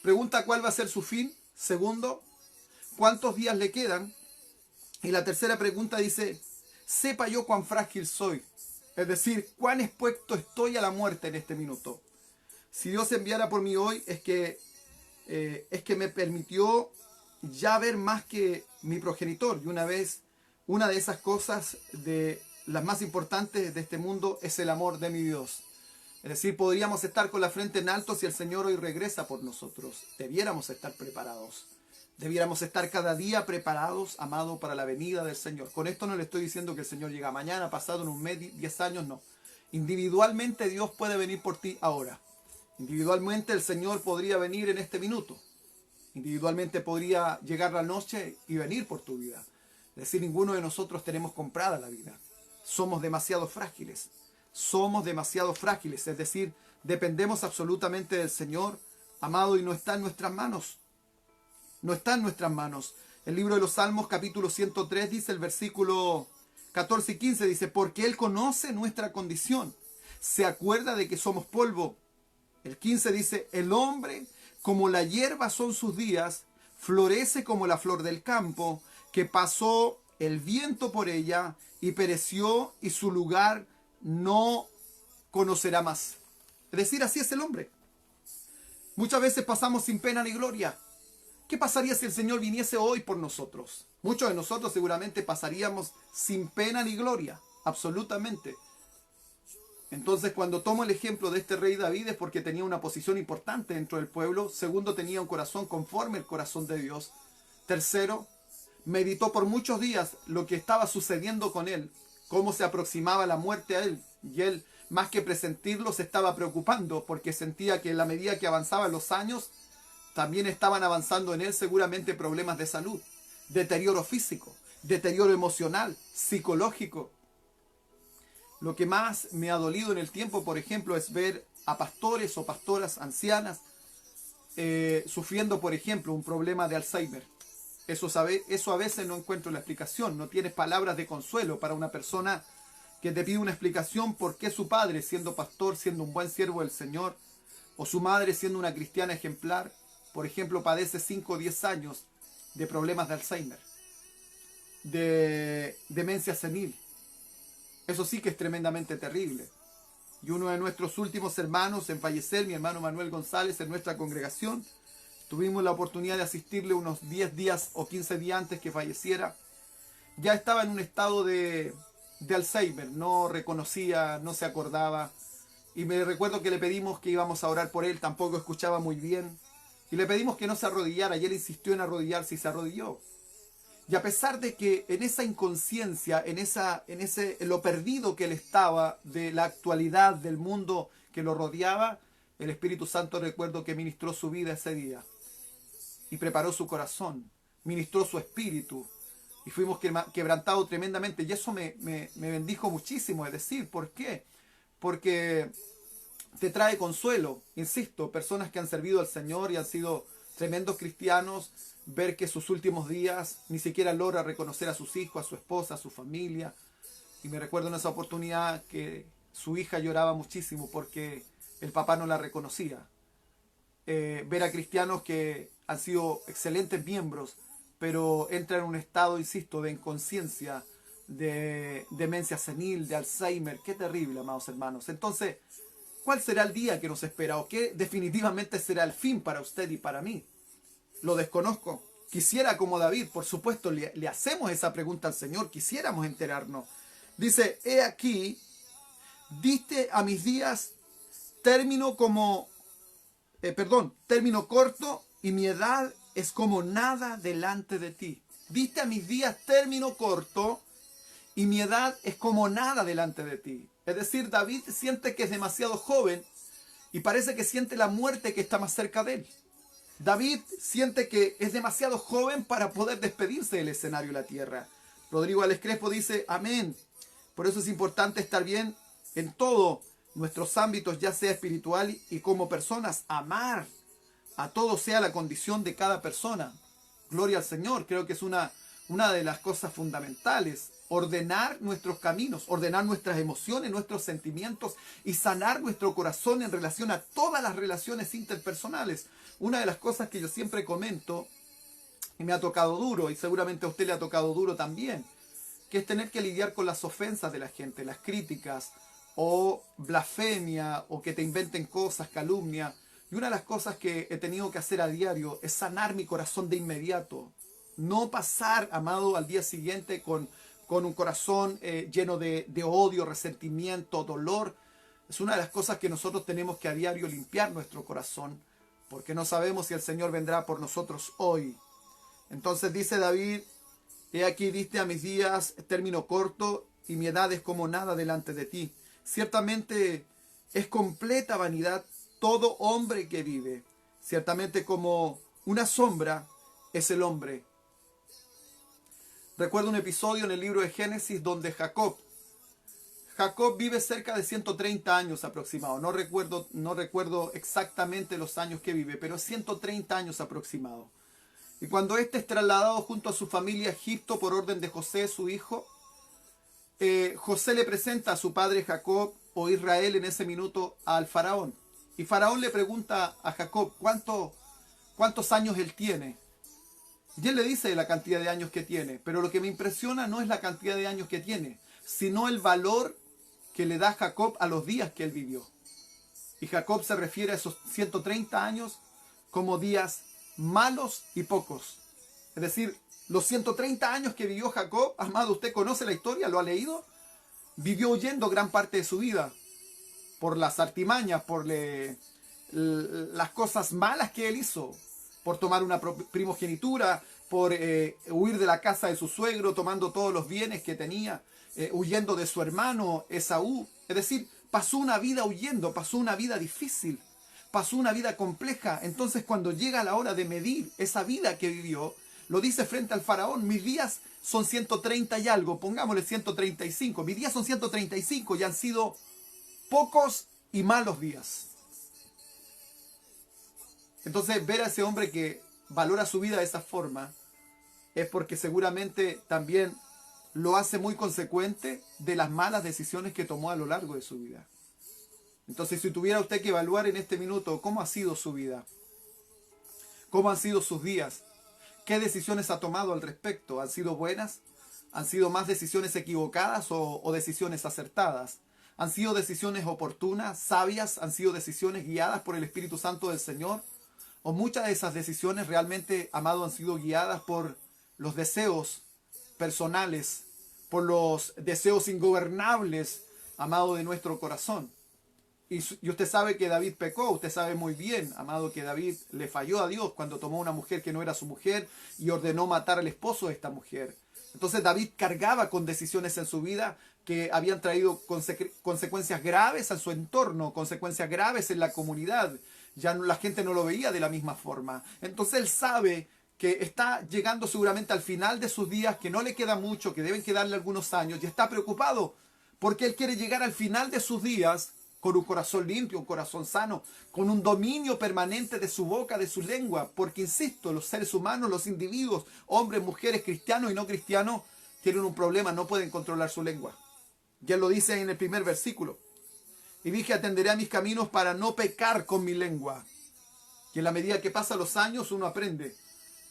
pregunta cuál va a ser su fin. Segundo, cuántos días le quedan. Y la tercera pregunta dice, sepa yo cuán frágil soy. Es decir, cuán expuesto estoy a la muerte en este minuto. Si Dios enviara por mí hoy, es que me permitió ya ver más que mi progenitor. Y una de esas cosas de las más importantes de este mundo es el amor de mi Dios. Es decir, podríamos estar con la frente en alto si el Señor hoy regresa por nosotros. Debiéramos estar preparados. Debiéramos estar cada día preparados, amado, para la venida del Señor. Con esto no le estoy diciendo que el Señor llega mañana, pasado, en un mes, 10 años, no. Individualmente Dios puede venir por ti ahora. Individualmente el Señor podría venir en este minuto. Individualmente podría llegar la noche y venir por tu vida. Es decir, ninguno de nosotros tenemos comprada la vida. Somos demasiado frágiles. Somos demasiado frágiles. Es decir, dependemos absolutamente del Señor, amado, y no está en nuestras manos. No está en nuestras manos. El libro de los Salmos, capítulo 103, dice el versículo 14 y 15, dice, porque Él conoce nuestra condición. Se acuerda de que somos polvo. El 15 dice, el hombre, como la hierba son sus días, florece como la flor del campo, que pasó el viento por ella y pereció y su lugar no conocerá más. Es decir, así es el hombre. Muchas veces pasamos sin pena ni gloria. ¿Qué pasaría si el Señor viniese hoy por nosotros? Muchos de nosotros seguramente pasaríamos sin pena ni gloria, absolutamente. Entonces, cuando tomo el ejemplo de este rey David es porque tenía una posición importante dentro del pueblo. Segundo, tenía un corazón conforme al corazón de Dios. Tercero, meditó por muchos días lo que estaba sucediendo con él, cómo se aproximaba la muerte a él. Y él, más que presentirlo, se estaba preocupando porque sentía que en la medida que avanzaban los años, también estaban avanzando en él seguramente problemas de salud, deterioro físico, deterioro emocional, psicológico. Lo que más me ha dolido en el tiempo, por ejemplo, es ver a pastores o pastoras ancianas sufriendo, por ejemplo, un problema de Alzheimer. Eso a veces no encuentro la explicación. No tienes palabras de consuelo para una persona que te pide una explicación por qué su padre, siendo pastor, siendo un buen siervo del Señor, o su madre, siendo una cristiana ejemplar, por ejemplo, padece 5 o 10 años de problemas de Alzheimer, de demencia senil. Eso sí que es tremendamente terrible. Y uno de nuestros últimos hermanos en fallecer, mi hermano Manuel González, en nuestra congregación, tuvimos la oportunidad de asistirle unos 10 días o 15 días antes que falleciera. Ya estaba en un estado de Alzheimer, no reconocía, no se acordaba. Y me recuerdo que le pedimos que íbamos a orar por él, tampoco escuchaba muy bien. Y le pedimos que no se arrodillara, y él insistió en arrodillarse y se arrodilló. Y a pesar de que en esa inconsciencia, en lo perdido que él estaba de la actualidad del mundo que lo rodeaba, el Espíritu Santo, recuerdo que ministró su vida ese día y preparó su corazón, ministró su espíritu y fuimos quebrantados tremendamente. Y eso me bendijo muchísimo. Es decir, ¿por qué? Porque te trae consuelo, insisto, personas que han servido al Señor y han sido tremendos cristianos, ver que sus últimos días ni siquiera logra reconocer a sus hijos, a su esposa, a su familia. Y me recuerdo en esa oportunidad que su hija lloraba muchísimo porque el papá no la reconocía. Ver a cristianos que han sido excelentes miembros, pero entran en un estado, insisto, de inconsciencia, de demencia senil, de Alzheimer. Qué terrible, amados hermanos. Entonces, ¿cuál será el día que nos espera? ¿O qué definitivamente será el fin para usted y para mí? Lo desconozco. Quisiera, como David, por supuesto, le hacemos esa pregunta al Señor. Quisiéramos enterarnos. Dice, he aquí, diste a mis días término corto, y mi edad es como nada delante de ti. Diste a mis días término corto, y mi edad es como nada delante de ti. Es decir, David siente que es demasiado joven y parece que siente la muerte que está más cerca de él. David siente que es demasiado joven para poder despedirse del escenario de la tierra. Rodrigo Alex Crespo dice, amén. Por eso es importante estar bien en todos nuestros ámbitos, ya sea espiritual y como personas, amar a todo sea la condición de cada persona. Gloria al Señor, creo que es una de las cosas fundamentales. Ordenar nuestros caminos, ordenar nuestras emociones, nuestros sentimientos y sanar nuestro corazón en relación a todas las relaciones interpersonales. Una de las cosas que yo siempre comento, y me ha tocado duro, y seguramente a usted le ha tocado duro también, que es tener que lidiar con las ofensas de la gente, las críticas, o blasfemia, o que te inventen cosas, calumnia. Y una de las cosas que he tenido que hacer a diario es sanar mi corazón de inmediato. No pasar, amado, al día siguiente con un corazón lleno de odio, resentimiento, dolor. Es una de las cosas que nosotros tenemos que a diario limpiar nuestro corazón, porque no sabemos si el Señor vendrá por nosotros hoy. Entonces dice David, he aquí diste a mis días término corto, y mi edad es como nada delante de ti. Ciertamente es completa vanidad todo hombre que vive. Ciertamente como una sombra es el hombre. Recuerdo un episodio en el libro de Génesis donde Jacob vive cerca de 130 años aproximado. No recuerdo exactamente los años que vive, pero 130 años aproximado. Y cuando éste es trasladado junto a su familia a Egipto por orden de José, su hijo, José le presenta a su padre Jacob, o Israel en ese minuto, al faraón. Y faraón le pregunta a Jacob cuántos años él tiene. Y él le dice la cantidad de años que tiene. Pero lo que me impresiona no es la cantidad de años que tiene, sino el valor que le da Jacob a los días que él vivió. Y Jacob se refiere a esos 130 años como días malos y pocos. Es decir, los 130 años que vivió Jacob, amado, usted conoce la historia, lo ha leído, vivió huyendo gran parte de su vida por las artimañas, por las cosas malas que él hizo, por tomar una primogenitura, por huir de la casa de su suegro, tomando todos los bienes que tenía, huyendo de su hermano Esaú. Es decir, pasó una vida huyendo, pasó una vida difícil, pasó una vida compleja. Entonces, cuando llega la hora de medir esa vida que vivió, lo dice frente al faraón: mis días son 130 y algo, pongámosle 135. Mis días son 135 y han sido pocos y malos días. Entonces, ver a ese hombre que valora su vida de esa forma es porque seguramente también lo hace muy consecuente de las malas decisiones que tomó a lo largo de su vida. Entonces, si tuviera usted que evaluar en este minuto cómo ha sido su vida, cómo han sido sus días, qué decisiones ha tomado al respecto, ¿han sido buenas? ¿Han sido más decisiones equivocadas o decisiones acertadas? ¿Han sido decisiones oportunas, sabias? ¿Han sido decisiones guiadas por el Espíritu Santo del Señor? ¿O muchas de esas decisiones realmente, amado, han sido guiadas por los deseos personales, por los deseos ingobernables, amado, de nuestro corazón? Y usted sabe que David pecó, usted sabe muy bien, amado, que David le falló a Dios cuando tomó una mujer que no era su mujer y ordenó matar al esposo de esta mujer. Entonces David cargaba con decisiones en su vida que habían traído consecuencias graves a su entorno, consecuencias graves en la comunidad. Ya la gente no lo veía de la misma forma. Entonces él sabe que está llegando seguramente al final de sus días, que no le queda mucho, que deben quedarle algunos años, y está preocupado porque él quiere llegar al final de sus días con un corazón limpio, un corazón sano, con un dominio permanente de su boca, de su lengua, porque insisto, los seres humanos, los individuos, hombres, mujeres, cristianos y no cristianos, tienen un problema, no pueden controlar su lengua. Ya lo dice en el primer versículo. Y dije, atenderé a mis caminos para no pecar con mi lengua. Y en la medida que pasan los años, uno aprende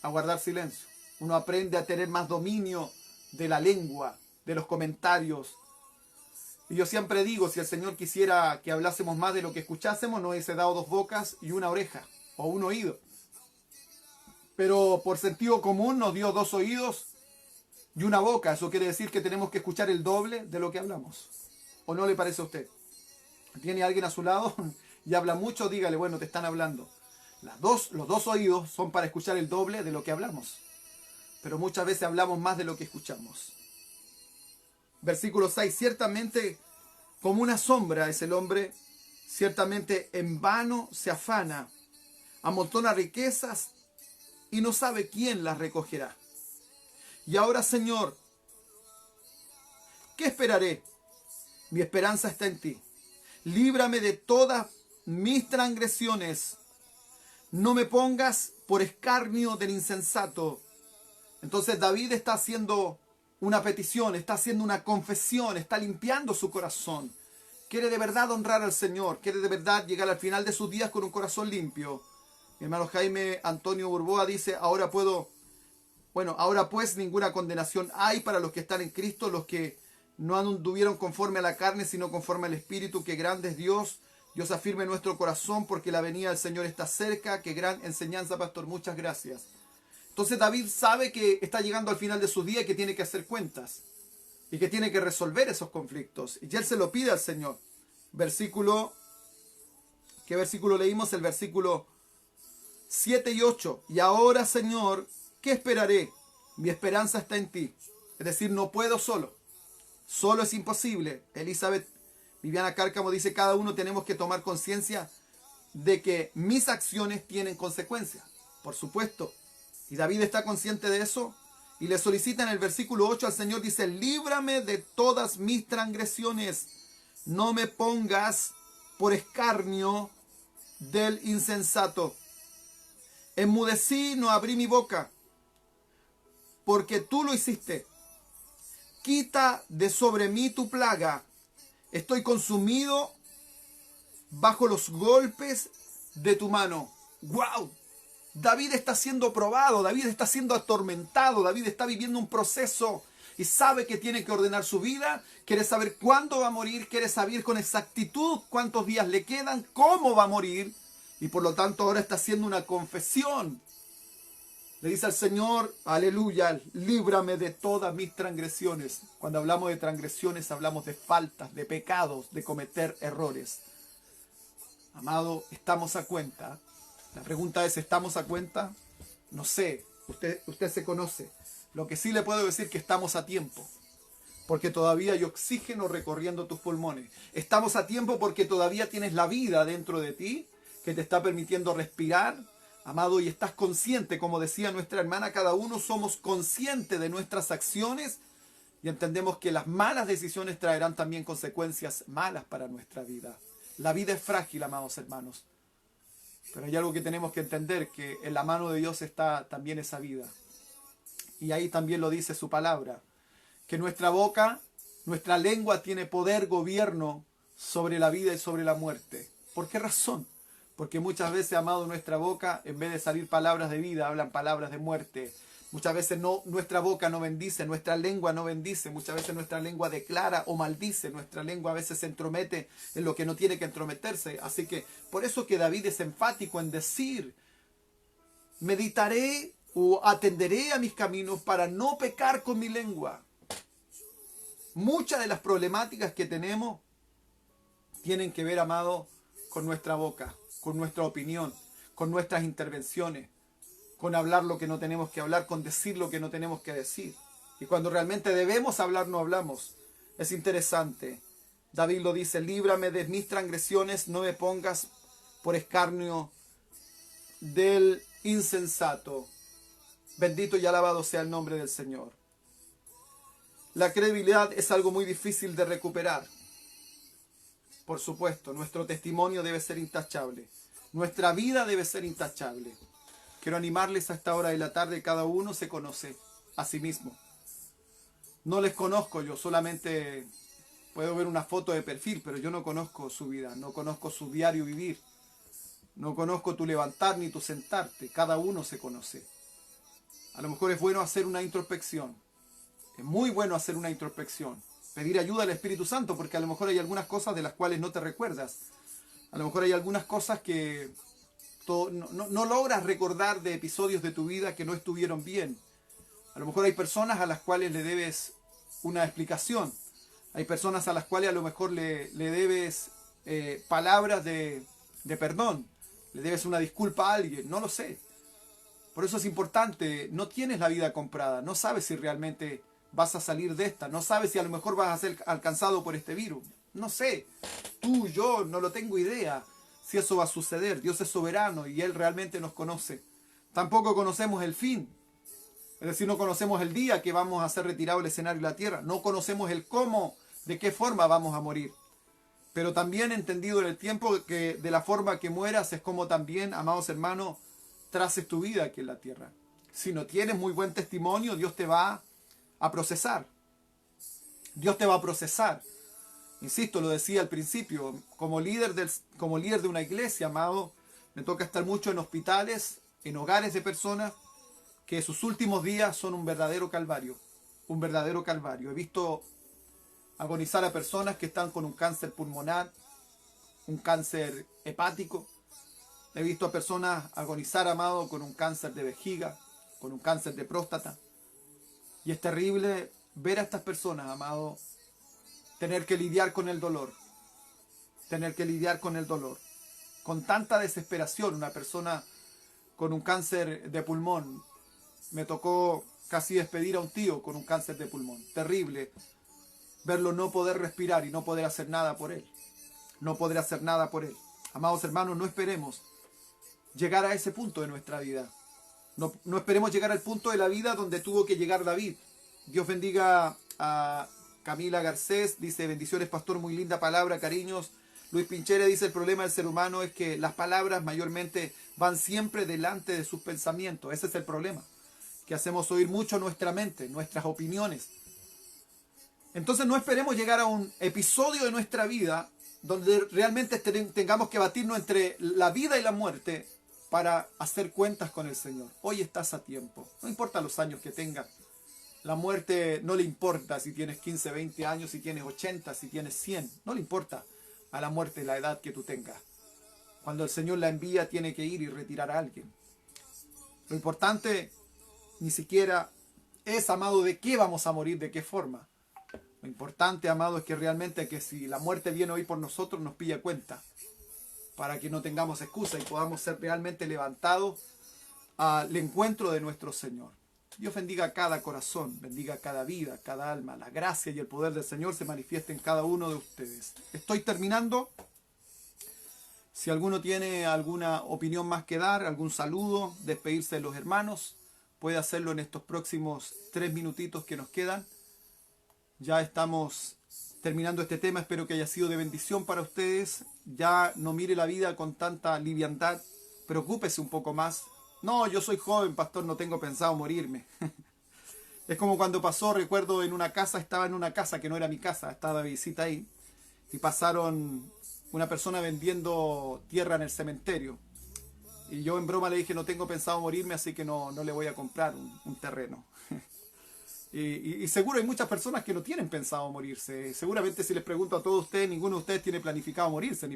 a guardar silencio. Uno aprende a tener más dominio de la lengua, de los comentarios. Y yo siempre digo, si el Señor quisiera que hablásemos más de lo que escuchásemos, nos hubiese dado 2 bocas y una oreja, o un oído. Pero por sentido común nos dio 2 oídos y una boca. Eso quiere decir que tenemos que escuchar el doble de lo que hablamos. ¿O no le parece a usted? ¿Tiene alguien a su lado y habla mucho? Dígale, bueno, te están hablando. Los dos oídos son para escuchar el doble de lo que hablamos. Pero muchas veces hablamos más de lo que escuchamos. Versículo 6. Ciertamente como una sombra es el hombre, ciertamente en vano se afana, amontona riquezas y no sabe quién las recogerá. Y ahora, Señor, ¿qué esperaré? Mi esperanza está en ti. Líbrame de todas mis transgresiones. No me pongas por escarnio del insensato. Entonces David está haciendo una petición, está haciendo una confesión, está limpiando su corazón. Quiere de verdad honrar al Señor, quiere de verdad llegar al final de sus días con un corazón limpio. Mi hermano Jaime Antonio Burboa dice, ahora pues ninguna condenación hay para los que están en Cristo, los que no anduvieron conforme a la carne, sino conforme al Espíritu. Que grande es Dios. Dios afirme nuestro corazón porque la venida del Señor está cerca. Qué gran enseñanza, pastor. Muchas gracias. Entonces David sabe que está llegando al final de su día y que tiene que hacer cuentas. Y que tiene que resolver esos conflictos. Y él se lo pide al Señor. ¿Qué versículo leímos? El versículo 7 y 8. Y ahora, Señor, ¿qué esperaré? Mi esperanza está en ti. Es decir, no puedo solo. Solo es imposible. Elizabeth Viviana Cárcamo dice, cada uno tenemos que tomar conciencia de que mis acciones tienen consecuencias. Por supuesto. Y David está consciente de eso. Y le solicita en el versículo 8 al Señor, dice, líbrame de todas mis transgresiones. No me pongas por escarnio del insensato. Enmudecí, no abrí mi boca, porque tú lo hiciste. Quita de sobre mí tu plaga. Estoy consumido bajo los golpes de tu mano. ¡Wow! David está siendo probado, David está siendo atormentado, David está viviendo un proceso y sabe que tiene que ordenar su vida, quiere saber cuándo va a morir, quiere saber con exactitud cuántos días le quedan, cómo va a morir, y por lo tanto ahora está haciendo una confesión. Le dice al Señor, aleluya, líbrame de todas mis transgresiones. Cuando hablamos de transgresiones hablamos de faltas, de pecados, de cometer errores. Amado, ¿estamos a cuenta? La pregunta es, ¿estamos a cuenta? No sé, usted se conoce. Lo que sí le puedo decir es que estamos a tiempo, porque todavía hay oxígeno recorriendo tus pulmones. Estamos a tiempo porque todavía tienes la vida dentro de ti, que te está permitiendo respirar, amado, y estás consciente, como decía nuestra hermana, cada uno somos conscientes de nuestras acciones y entendemos que las malas decisiones traerán también consecuencias malas para nuestra vida. La vida es frágil, amados hermanos. Pero hay algo que tenemos que entender, que en la mano de Dios está también esa vida. Y ahí también lo dice su palabra, que nuestra boca, nuestra lengua tiene poder, gobierno sobre la vida y sobre la muerte. ¿Por qué razón? Porque muchas veces, amado, nuestra boca, en vez de salir palabras de vida, hablan palabras de muerte. Muchas veces nuestra boca no bendice, nuestra lengua no bendice, muchas veces nuestra lengua declara o maldice, nuestra lengua a veces se entromete en lo que no tiene que entrometerse. Así que por eso que David es enfático en decir, meditaré o atenderé a mis caminos para no pecar con mi lengua. Muchas de las problemáticas que tenemos tienen que ver, amado, con nuestra boca, con nuestra opinión, con nuestras intervenciones, con hablar lo que no tenemos que hablar, con decir lo que no tenemos que decir. Y cuando realmente debemos hablar, no hablamos. Es interesante. David lo dice, líbrame de mis transgresiones, no me pongas por escarnio del insensato. Bendito y alabado sea el nombre del Señor. La credibilidad es algo muy difícil de recuperar. Por supuesto, nuestro testimonio debe ser intachable. Nuestra vida debe ser intachable. Quiero animarles a esta hora de la tarde, cada uno se conoce a sí mismo. No les conozco, yo solamente puedo ver una foto de perfil, pero yo no conozco su vida, no conozco su diario vivir. No conozco tu levantar ni tu sentarte, cada uno se conoce. A lo mejor es bueno hacer una introspección. Es muy bueno hacer una introspección. Pedir ayuda al Espíritu Santo, porque a lo mejor hay algunas cosas de las cuales no te recuerdas. A lo mejor hay algunas cosas que no logras recordar de episodios de tu vida que no estuvieron bien. A lo mejor hay personas a las cuales le debes una explicación. Hay personas a las cuales a lo mejor le debes palabras de perdón. Le debes una disculpa a alguien. No lo sé. Por eso es importante. No tienes la vida comprada. No sabes si realmente vas a salir de esta. No sabes si a lo mejor vas a ser alcanzado por este virus. No sé. Tú, yo, no lo tengo idea si eso va a suceder. Dios es soberano y Él realmente nos conoce. Tampoco conocemos el fin. Es decir, no conocemos el día que vamos a ser retirados del escenario de la tierra. No conocemos el cómo, de qué forma vamos a morir. Pero también entendido en el tiempo que de la forma que mueras es como también, amados hermanos, traces tu vida aquí en la tierra. Si no tienes muy buen testimonio, Dios te va a procesar. Dios te va a procesar. Insisto, lo decía al principio, como líder de una iglesia, amado, me toca estar mucho en hospitales, en hogares de personas que sus últimos días son un verdadero calvario. Un verdadero calvario. He visto agonizar a personas que están con un cáncer pulmonar, un cáncer hepático. He visto a personas agonizar, amado, con un cáncer de vejiga, con un cáncer de próstata. Y es terrible ver a estas personas, amado, tener que lidiar con el dolor. tener que lidiar con el dolor, con tanta desesperación. Una persona con un cáncer de pulmón, me tocó casi despedir a un tío con un cáncer de pulmón, terrible, verlo no poder respirar y no poder hacer nada por él, no poder hacer nada por él. Amados hermanos, no esperemos llegar a ese punto de nuestra vida. No esperemos llegar al punto de la vida donde tuvo que llegar David. Dios bendiga a Camila Garcés, dice: bendiciones pastor, muy linda palabra, cariños. Luis Pinchera dice: el problema del ser humano es que las palabras mayormente van siempre delante de sus pensamientos. Ese es el problema, que hacemos oír mucho nuestra mente, nuestras opiniones. Entonces no esperemos llegar a un episodio de nuestra vida donde realmente tengamos que batirnos entre la vida y la muerte para hacer cuentas con el Señor. Hoy estás a tiempo. No importa los años que tengas. La muerte no le importa si tienes 15, 20 años, si tienes 80, si tienes 100. No le importa a la muerte la edad que tú tengas. Cuando el Señor la envía, tiene que ir y retirar a alguien. Lo importante ni siquiera es, amado, de qué vamos a morir, de qué forma. Lo importante, amado, es que realmente que si la muerte viene hoy por nosotros, nos pilla cuenta, para que no tengamos excusa y podamos ser realmente levantados al encuentro de nuestro Señor. Dios bendiga cada corazón, bendiga cada vida, cada alma. La gracia y el poder del Señor se manifiesta en cada uno de ustedes. Estoy terminando. Si alguno tiene alguna opinión más que dar, algún saludo, despedirse de los hermanos, puede hacerlo en estos próximos 3 minutitos que nos quedan. Ya estamos terminando este tema, espero que haya sido de bendición para ustedes. Ya no mire la vida con tanta liviandad, preocúpese un poco más. No, yo soy joven, pastor, no tengo pensado morirme. Es como cuando pasó, recuerdo, estaba en una casa que no era mi casa, estaba de visita ahí, y pasaron una persona vendiendo tierra en el cementerio. Y yo en broma le dije: no tengo pensado morirme, así que no le voy a comprar un terreno. Y seguro hay muchas personas que no tienen pensado morirse. Seguramente si les pregunto a todos ustedes, ninguno de ustedes tiene planificado morirse, ni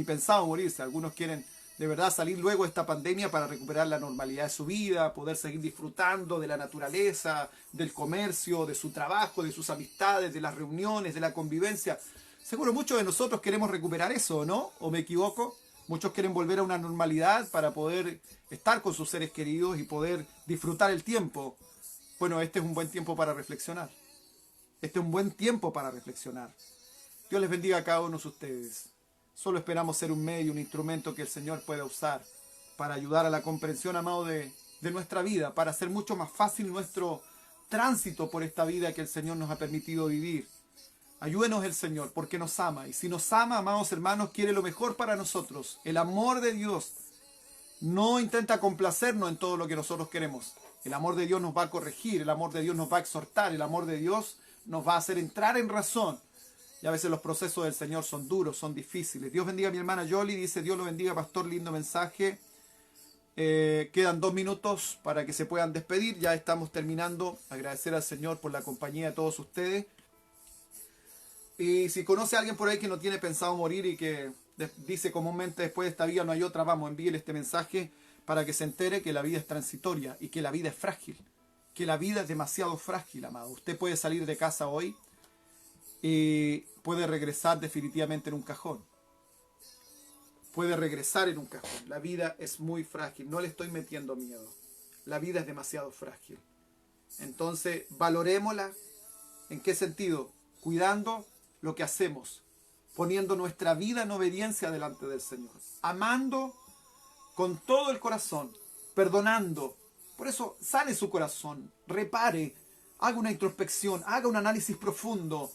pensado morirse. Algunos quieren de verdad salir luego de esta pandemia para recuperar la normalidad de su vida, poder seguir disfrutando de la naturaleza, del comercio, de su trabajo, de sus amistades, de las reuniones, de la convivencia. Seguro muchos de nosotros queremos recuperar eso, ¿no? ¿O me equivoco? Muchos quieren volver a una normalidad para poder estar con sus seres queridos y poder disfrutar el tiempo. Bueno, este es un buen tiempo para reflexionar. Este es un buen tiempo para reflexionar. Dios les bendiga a cada uno de ustedes. Solo esperamos ser un medio, un instrumento que el Señor pueda usar para ayudar a la comprensión, amado, de nuestra vida, para hacer mucho más fácil nuestro tránsito por esta vida que el Señor nos ha permitido vivir. Ayúdenos el Señor, porque nos ama. Y si nos ama, amados hermanos, quiere lo mejor para nosotros. El amor de Dios no intenta complacernos en todo lo que nosotros queremos. El amor de Dios nos va a corregir, el amor de Dios nos va a exhortar, el amor de Dios nos va a hacer entrar en razón. Y a veces los procesos del Señor son duros, son difíciles. Dios bendiga a mi hermana Yoli, dice: Dios lo bendiga, pastor, lindo mensaje. Quedan 2 minutos para que se puedan despedir, ya estamos terminando. Agradecer al Señor por la compañía de todos ustedes. Y si conoce a alguien por ahí que no tiene pensado morir y que dice comúnmente: después de esta vida no hay otra, vamos, envíele este mensaje para que se entere que la vida es transitoria y que la vida es frágil, que la vida es demasiado frágil, amado. Usted puede salir de casa hoy y puede regresar definitivamente en un cajón. Puede regresar en un cajón. La vida es muy frágil, no le estoy metiendo miedo. La vida es demasiado frágil. Entonces, valorémosla. ¿En qué sentido? Cuidando lo que hacemos, poniendo nuestra vida en obediencia delante del Señor, amando con todo el corazón, perdonando. Por eso sane su corazón, repare, haga una introspección, haga un análisis profundo,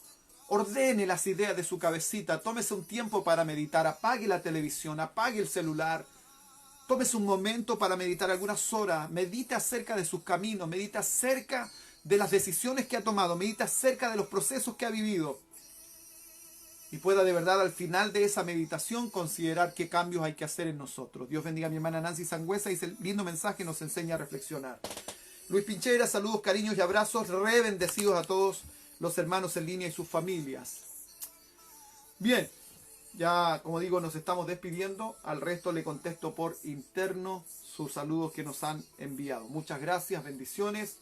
ordene las ideas de su cabecita, tómese un tiempo para meditar, apague la televisión, apague el celular, tómese un momento para meditar algunas horas, medite acerca de sus caminos, medite acerca de las decisiones que ha tomado, medite acerca de los procesos que ha vivido. Y pueda de verdad al final de esa meditación considerar qué cambios hay que hacer en nosotros. Dios bendiga a mi hermana Nancy Sangüesa, dice: el lindo mensaje nos enseña a reflexionar. Luis Pinchera, saludos, cariños y abrazos, re bendecidos a todos los hermanos en línea y sus familias. Bien, ya como digo, nos estamos despidiendo. Al resto le contesto por interno sus saludos que nos han enviado. Muchas gracias, bendiciones.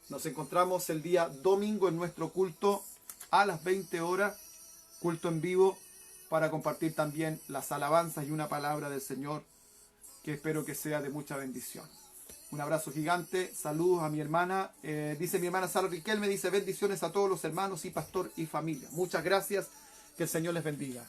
Nos encontramos el día domingo en nuestro culto a las 20 horas. Culto en vivo para compartir también las alabanzas y una palabra del Señor que espero que sea de mucha bendición. Un abrazo gigante, saludos a mi hermana, dice mi hermana Sara Riquelme, dice bendiciones a todos los hermanos y pastor y familia. Muchas gracias, que el Señor les bendiga.